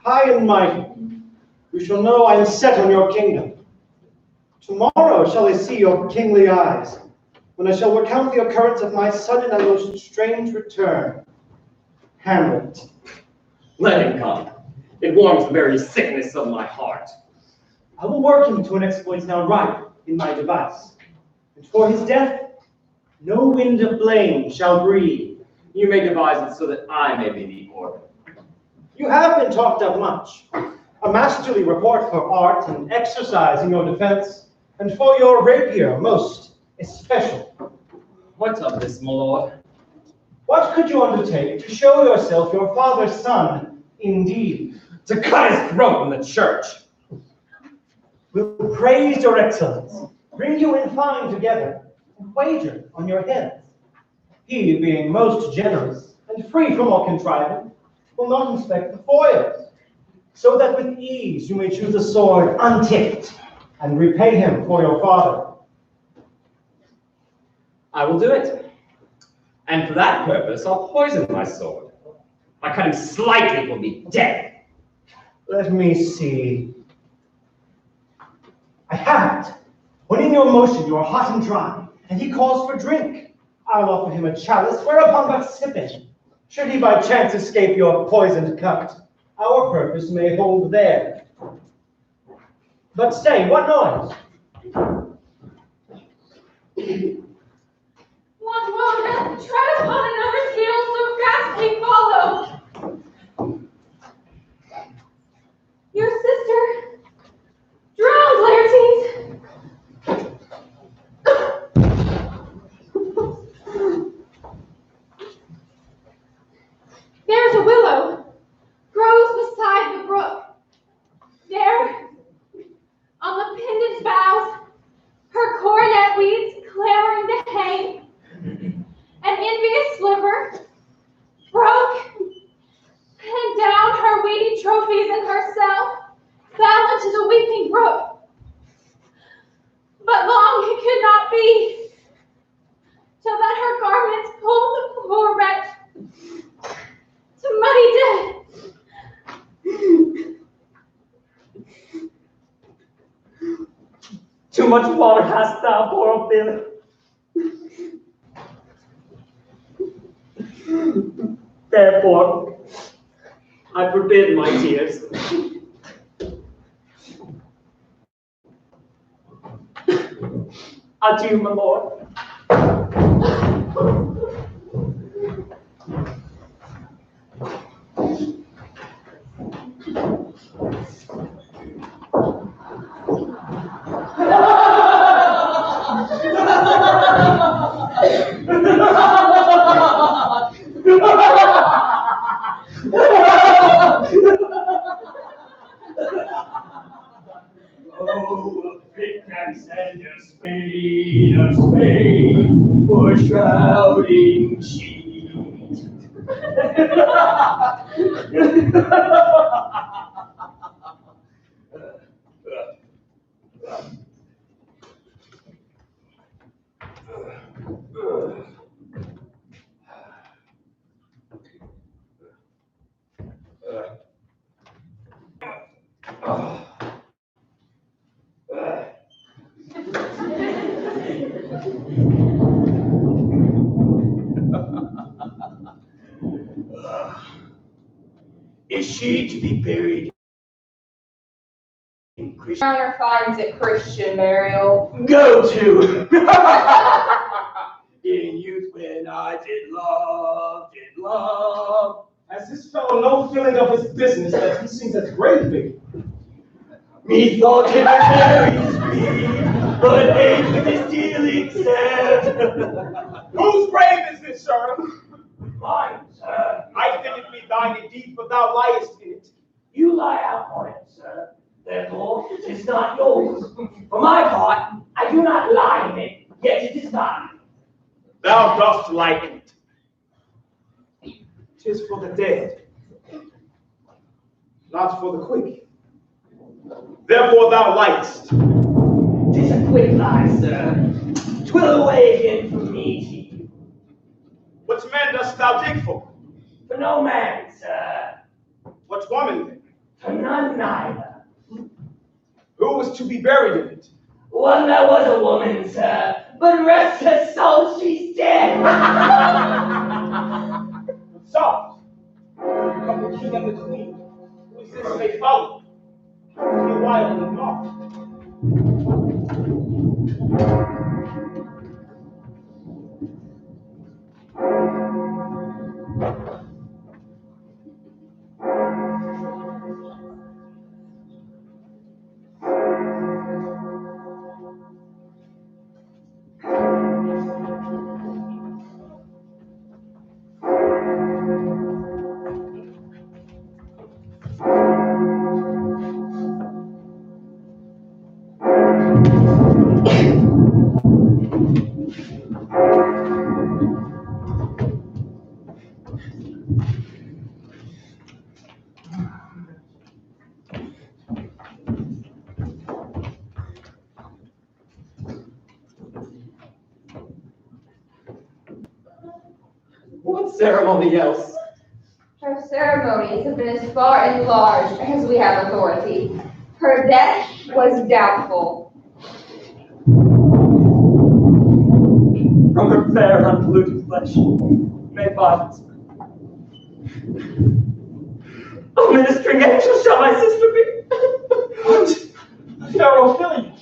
High and mighty, you shall know I am set on your kingdom. Tomorrow shall I see your kingly eyes, when I shall recount the occurrence of my sudden and most strange return. Hamlet. Let him come. It warms the very sickness of my heart. I will work him to an exploit now ripe in my device. And for his death, no wind of blame shall breathe. You may devise it so that I may be the order. You have been talked of much. A masterly report for art and exercise in your defense, and for your rapier most especial. What's of this, my lord? What could you undertake to show yourself your father's son indeed? To cut his throat in the church. We'll praise your excellence, bring you in fine together, and wager on your heads. He, being most generous and free from all contrivance, will not inspect the foils, so that with ease you may choose a sword untipped and repay him for your father. I will do it. And for that purpose, I'll poison my sword. By cutting slightly will be dead. Let me see. I have it. When in your motion you are hot and dry, and he calls for drink, I'll offer him a chalice, whereupon but sipping. Should he by chance escape your poisoned cup, our purpose may hold there. But stay, what noise? One moment, tread upon another's heels so fast we follow. Your sister, drowned, Laertes. There's a willow, grows beside the brook. There, on the pendant boughs, her coronet weeds clamoring to hang. An envious sliver broke, and down her weedy trophies and herself fell into the weeping brook. But long it could not be, till that her garments pulled the poor wretch to muddy death. Too much water hast thou, poor Ophelia. Therefore, I forbid my tears. Adieu, my lord. Oh, a pickaxe and a spade for shrouding sheet. Is she to be buried in Christian? Honor finds it Christian burial. Go to. In youth when I did love. Has this fellow no feeling of his business that he seems as gravely? Methought it was very sweet, but age with his dealing said. Whose grave is this, sir? Mine, sir. I think it be thine indeed, for thou liest in it. You lie out on it, sir. Therefore, it is not yours. For my part, I do not lie in it, yet it is thine. Thou dost lie in it. 'Tis for the dead, not for the quick. Therefore thou liest. 'Tis a quick lie, sir. 'Twill awaken from me to you. What man dost thou dig for? For no man, sir. What woman then? For none neither. Who was to be buried in it? One that was a woman, sir. But rest her soul, she's dead. Soft. Come the king and the queen. Who is this may follow? Be a while in the north. What ceremony else? Her ceremonies have been as far and large as we have authority. Her death was doubtful. From her fair, unpolluted flesh, may violence. A ministering angel shall my sister be. What? Pharaoh Philly.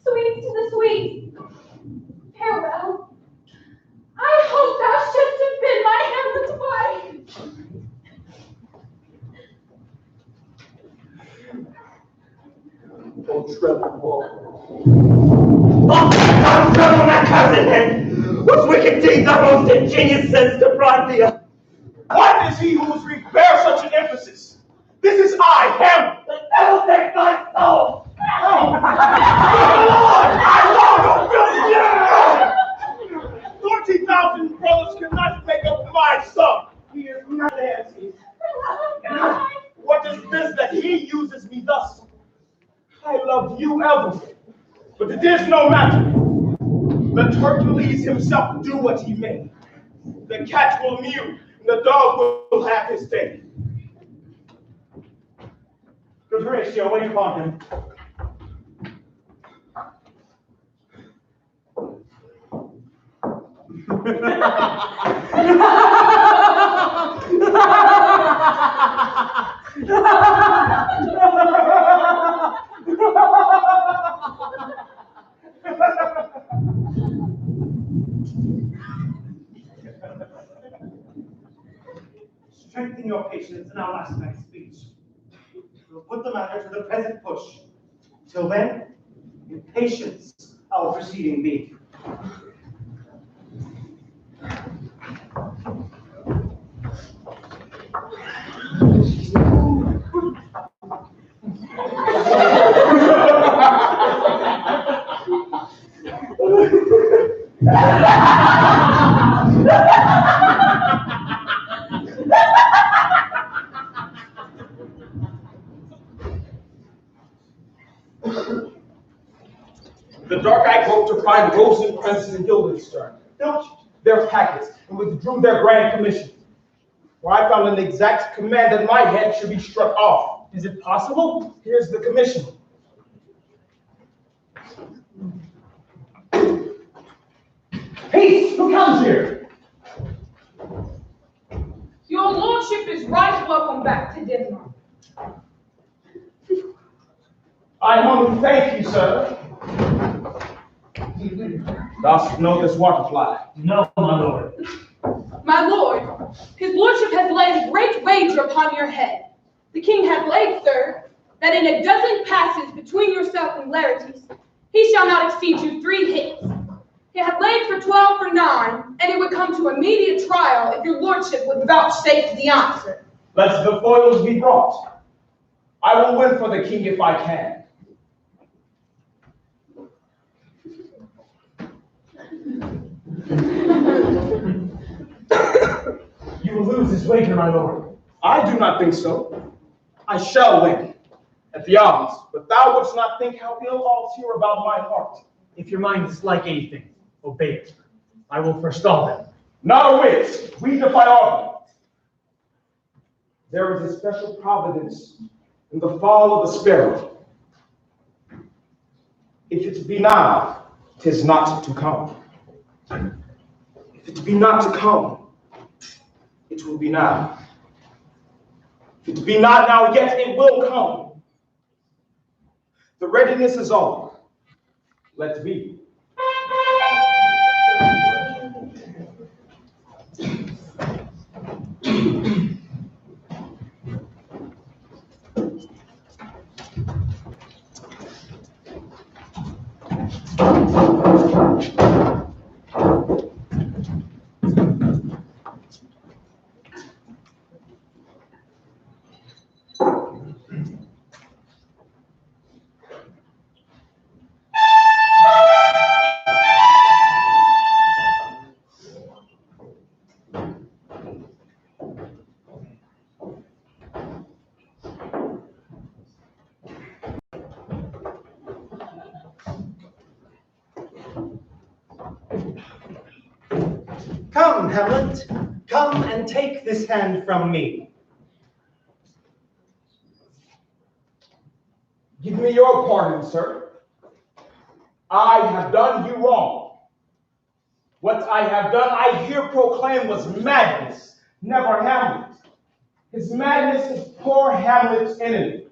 Sweet to the sweet. Farewell. I hope thou shouldst have been my Hamlet's wife. Oh, treble woe. Oh, God, treble my cousin, and whose wicked deeds are most ingenious sense to bribe thee. What is he who has bear such an emphasis? This is I, Hamlet. The devil take thy soul. I love 40,000 brothers cannot make up my sum. He is not as he is. What is this that he uses me thus? I loved you ever, but it is no matter. Let Hercules himself do what he may. The cat will mew, and the dog will have his day. Good Horatio, wait upon him. Strengthen your patience in our last night's speech. We'll put the matter to the present push. Till then, in patience, our proceeding be. The dark-eyed hope to find Rosencrantz and Guildenstern, filched their packets, and withdrew their grand commission. For I found an exact command that my head should be struck off. Is it possible? Here's the commission. welcome back to Denmark. I humbly thank you, sir. Dost know this waterfly? No, my lord. My lord, his lordship has laid a great wager upon your head. The king hath laid, sir, that in a dozen passes between yourself and Laertes, he shall not exceed you 3 hits. He hath laid for 12 for 9, and it would come to immediate trial if your lordship would vouchsafe the answer. Let the foils be brought. I will win for the king if I can. You will lose this wager, my lord. I do not think so. I shall win at the odds, but thou wouldst not think how ill all's here about my heart. If your mind is like anything, obey it. I will forestall them. Not a whit. We defy argument. There is a special providence in the fall of the sparrow. If it be now, 'tis not to come. If it be not to come, it will be now. If it be not now, yet it will come. The readiness is all. Let be. Come, Hamlet. Come and take this hand from me. Give me your pardon, sir. I have done you wrong. What I have done, I here proclaim was madness, never Hamlet. His madness is poor Hamlet's enemy.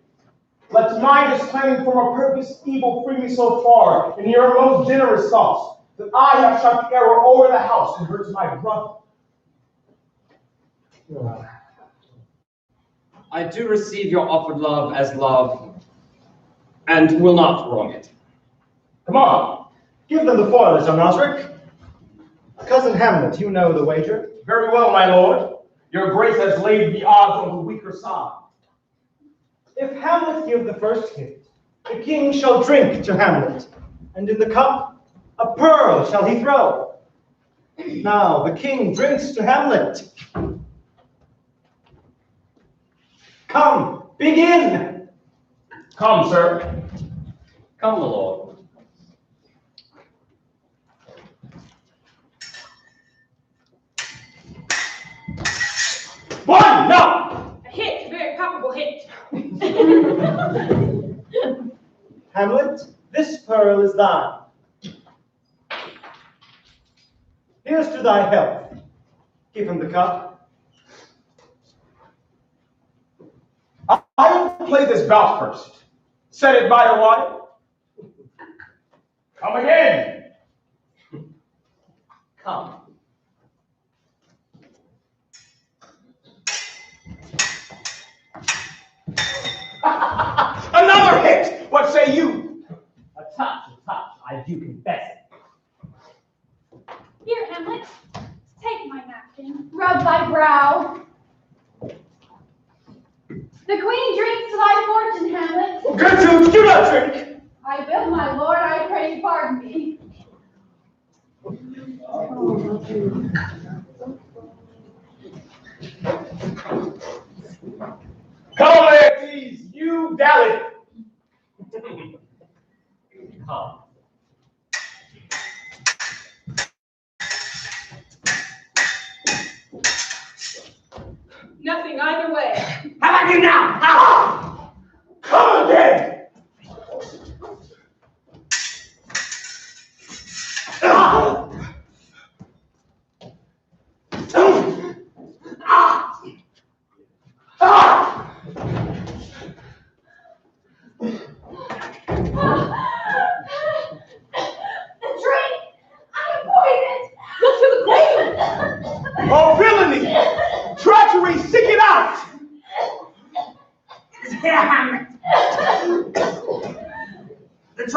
Let mine is claiming from a purpose evil free me so far in your most generous thoughts, that I have shot the arrow over the house and hurt my brother. I do receive your offered love as love, and will not wrong it. Come on, give them the foil, Sir Osric. Cousin Hamlet, you know the wager. Very well, my lord. Your grace has laid the odds on the weaker side. If Hamlet give the first hit, the king shall drink to Hamlet, and in the cup a pearl shall he throw. Now the king drinks to Hamlet. Come, begin! Come, sir. Come, my lord. One, no! A hit, a very palpable hit. Hamlet, this pearl is thine. Here's to thy health. Give him the cup. I will play this bout first. Set it by the water. Come again. Come. Another hit. What say you? A touch. I do confess it. Here, Hamlet, take my napkin, rub thy brow. The queen drinks to thy fortune, Hamlet. Gertrude, do not drink. I will, my lord, I pray you pardon me. Come, Laertes, you dally. Come. Nothing either way. How about you now? Ah! Come again. Ah! Ah! Ah!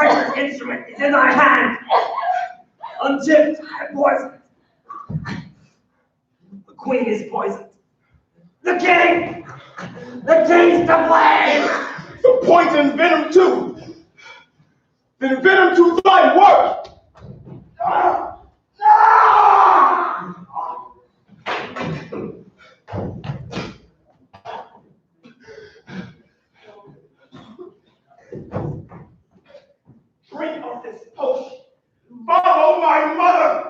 traitor's instrument is in thy hand, untipped and poisoned. The queen is poisoned. The king! The king's to blame! The poison venom too. Then venom to thy work. Drink of this potion. Follow my mother.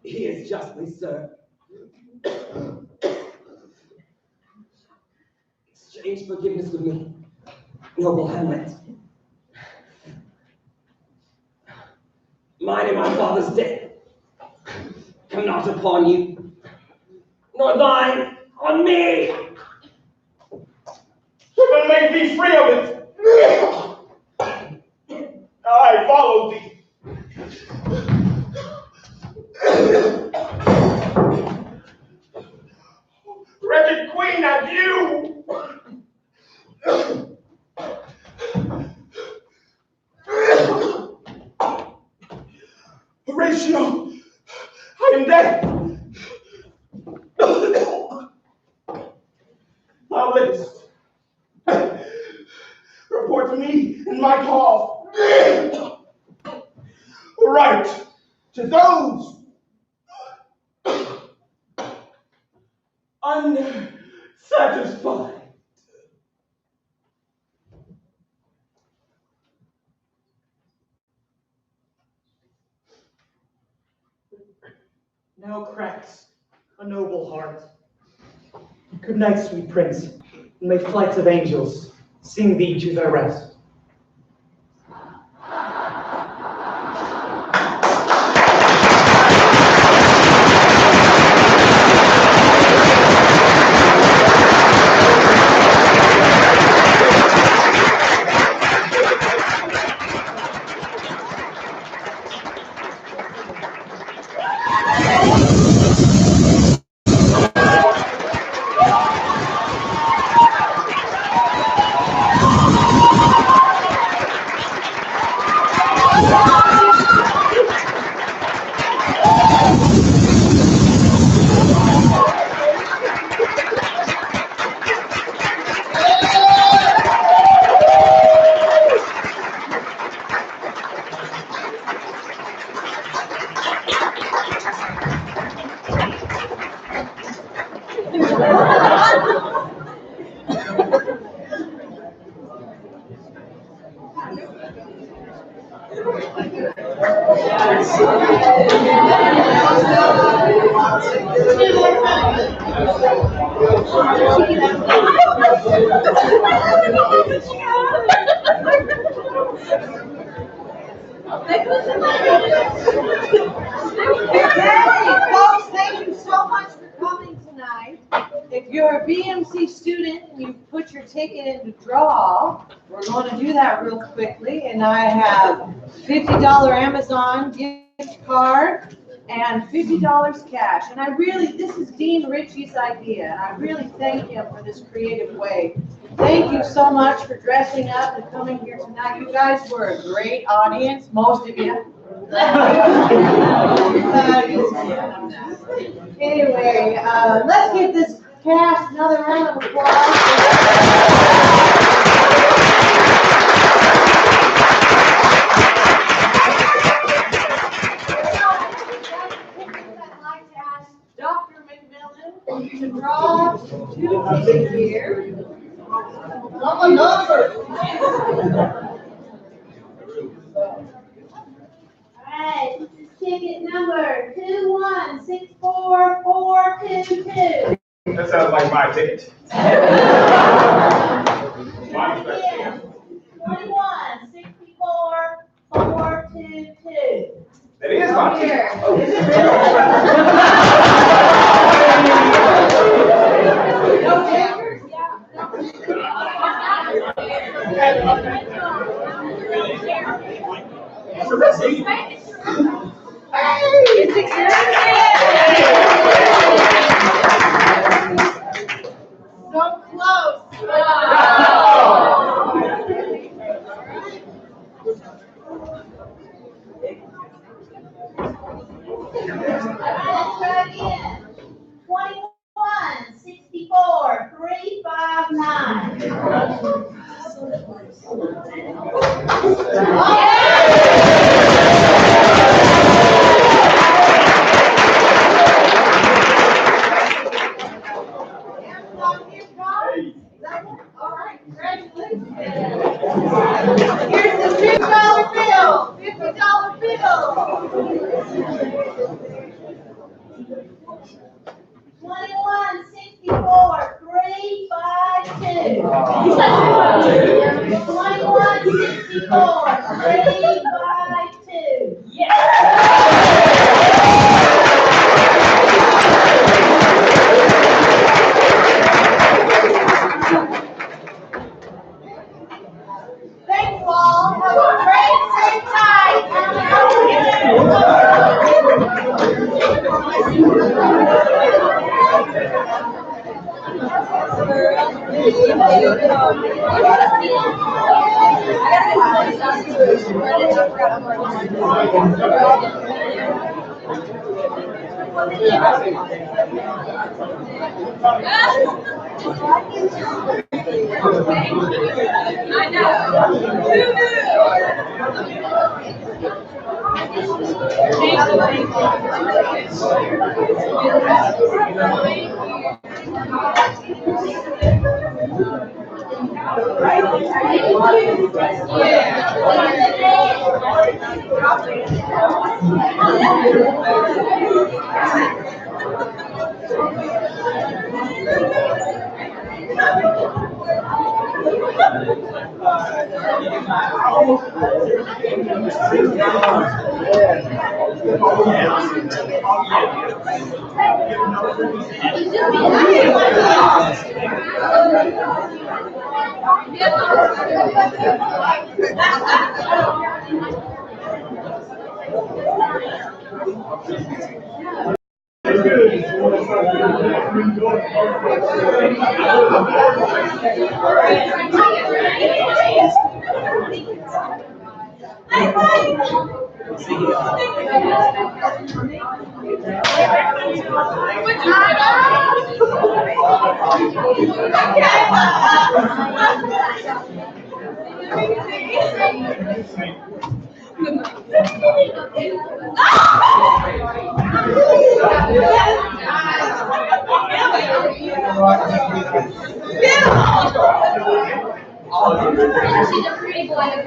He is justly served. Exchange forgiveness with me, noble Hamlet. Mine and my father's death come not upon you, nor thine on me. Heaven make thee free of it. I follow thee. Wretched queen, adieu! Horatio, I am dead. Thou livest. Report to me in my cause. Right to those unsatisfied. Now cracks a noble heart. Good night, sweet prince, and may flights of angels sing thee to thy rest. Folks, thank you so much for coming tonight. If you're a BMC student and you put your ticket in the draw, we're going to do that real quickly. And I have $50 Amazon gift card and $50 cash. And I really, this is Dean Ritchie's idea, and I really thank him for this creative way. Thank you so much for dressing up and coming here tonight. You guys were a great audience, most of you. Anyway, let's give this cast another round of applause. Dr. McMillan to draw 2 tickets here. Alright, this is ticket number 2164422. That sounds like my ticket. 2164422. That is my ticket. Here. Is it really? Here's the $2 bill, $50 bill. 2164, 352. 2164, 352. Thank you all. Have a great safe time. I She's a pretty boy to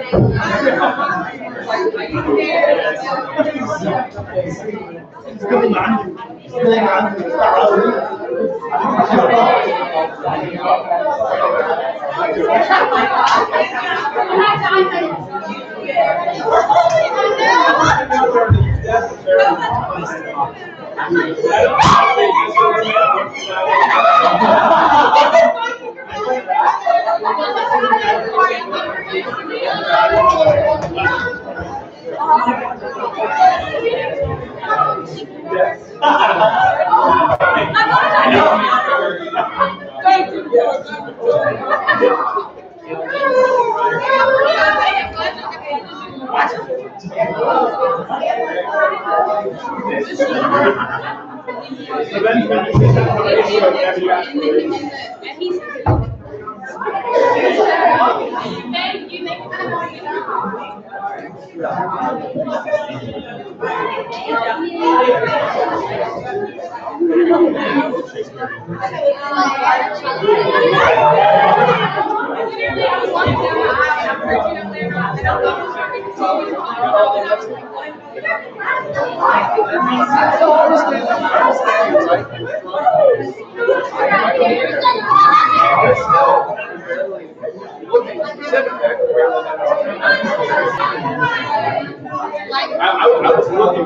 I was looking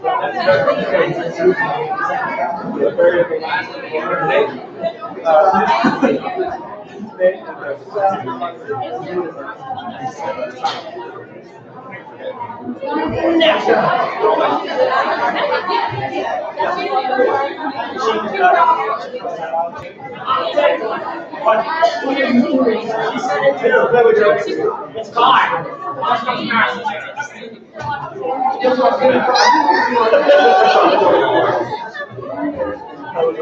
for the very last It's gone. Very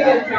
good, John.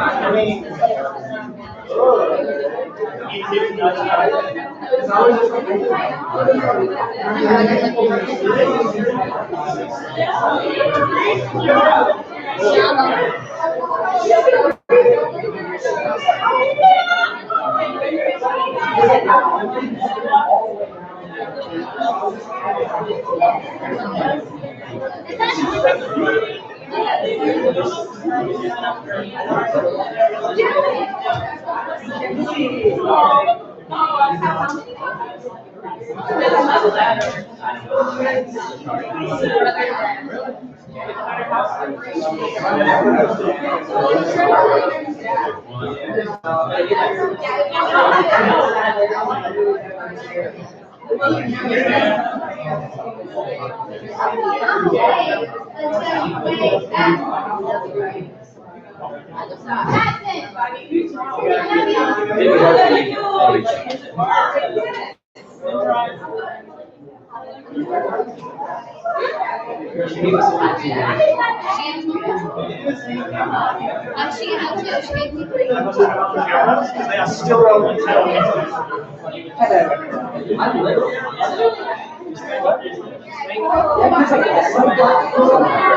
They are still rolling. I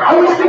don't see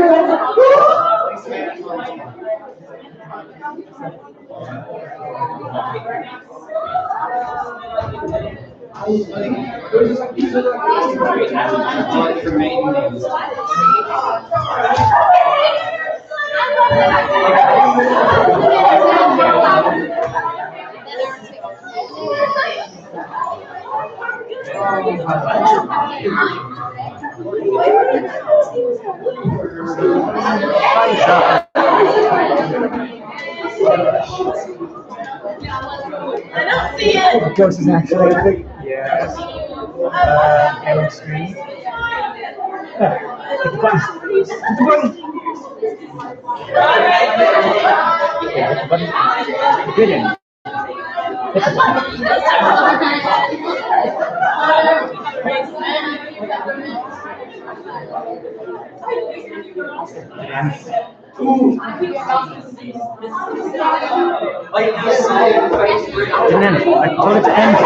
it. The ghost is actually a big. Yes. Arrow screen. Hit the button. Hit the button. Yeah, hit the button. The good end. Hit the button. Didn't end. I told it to end.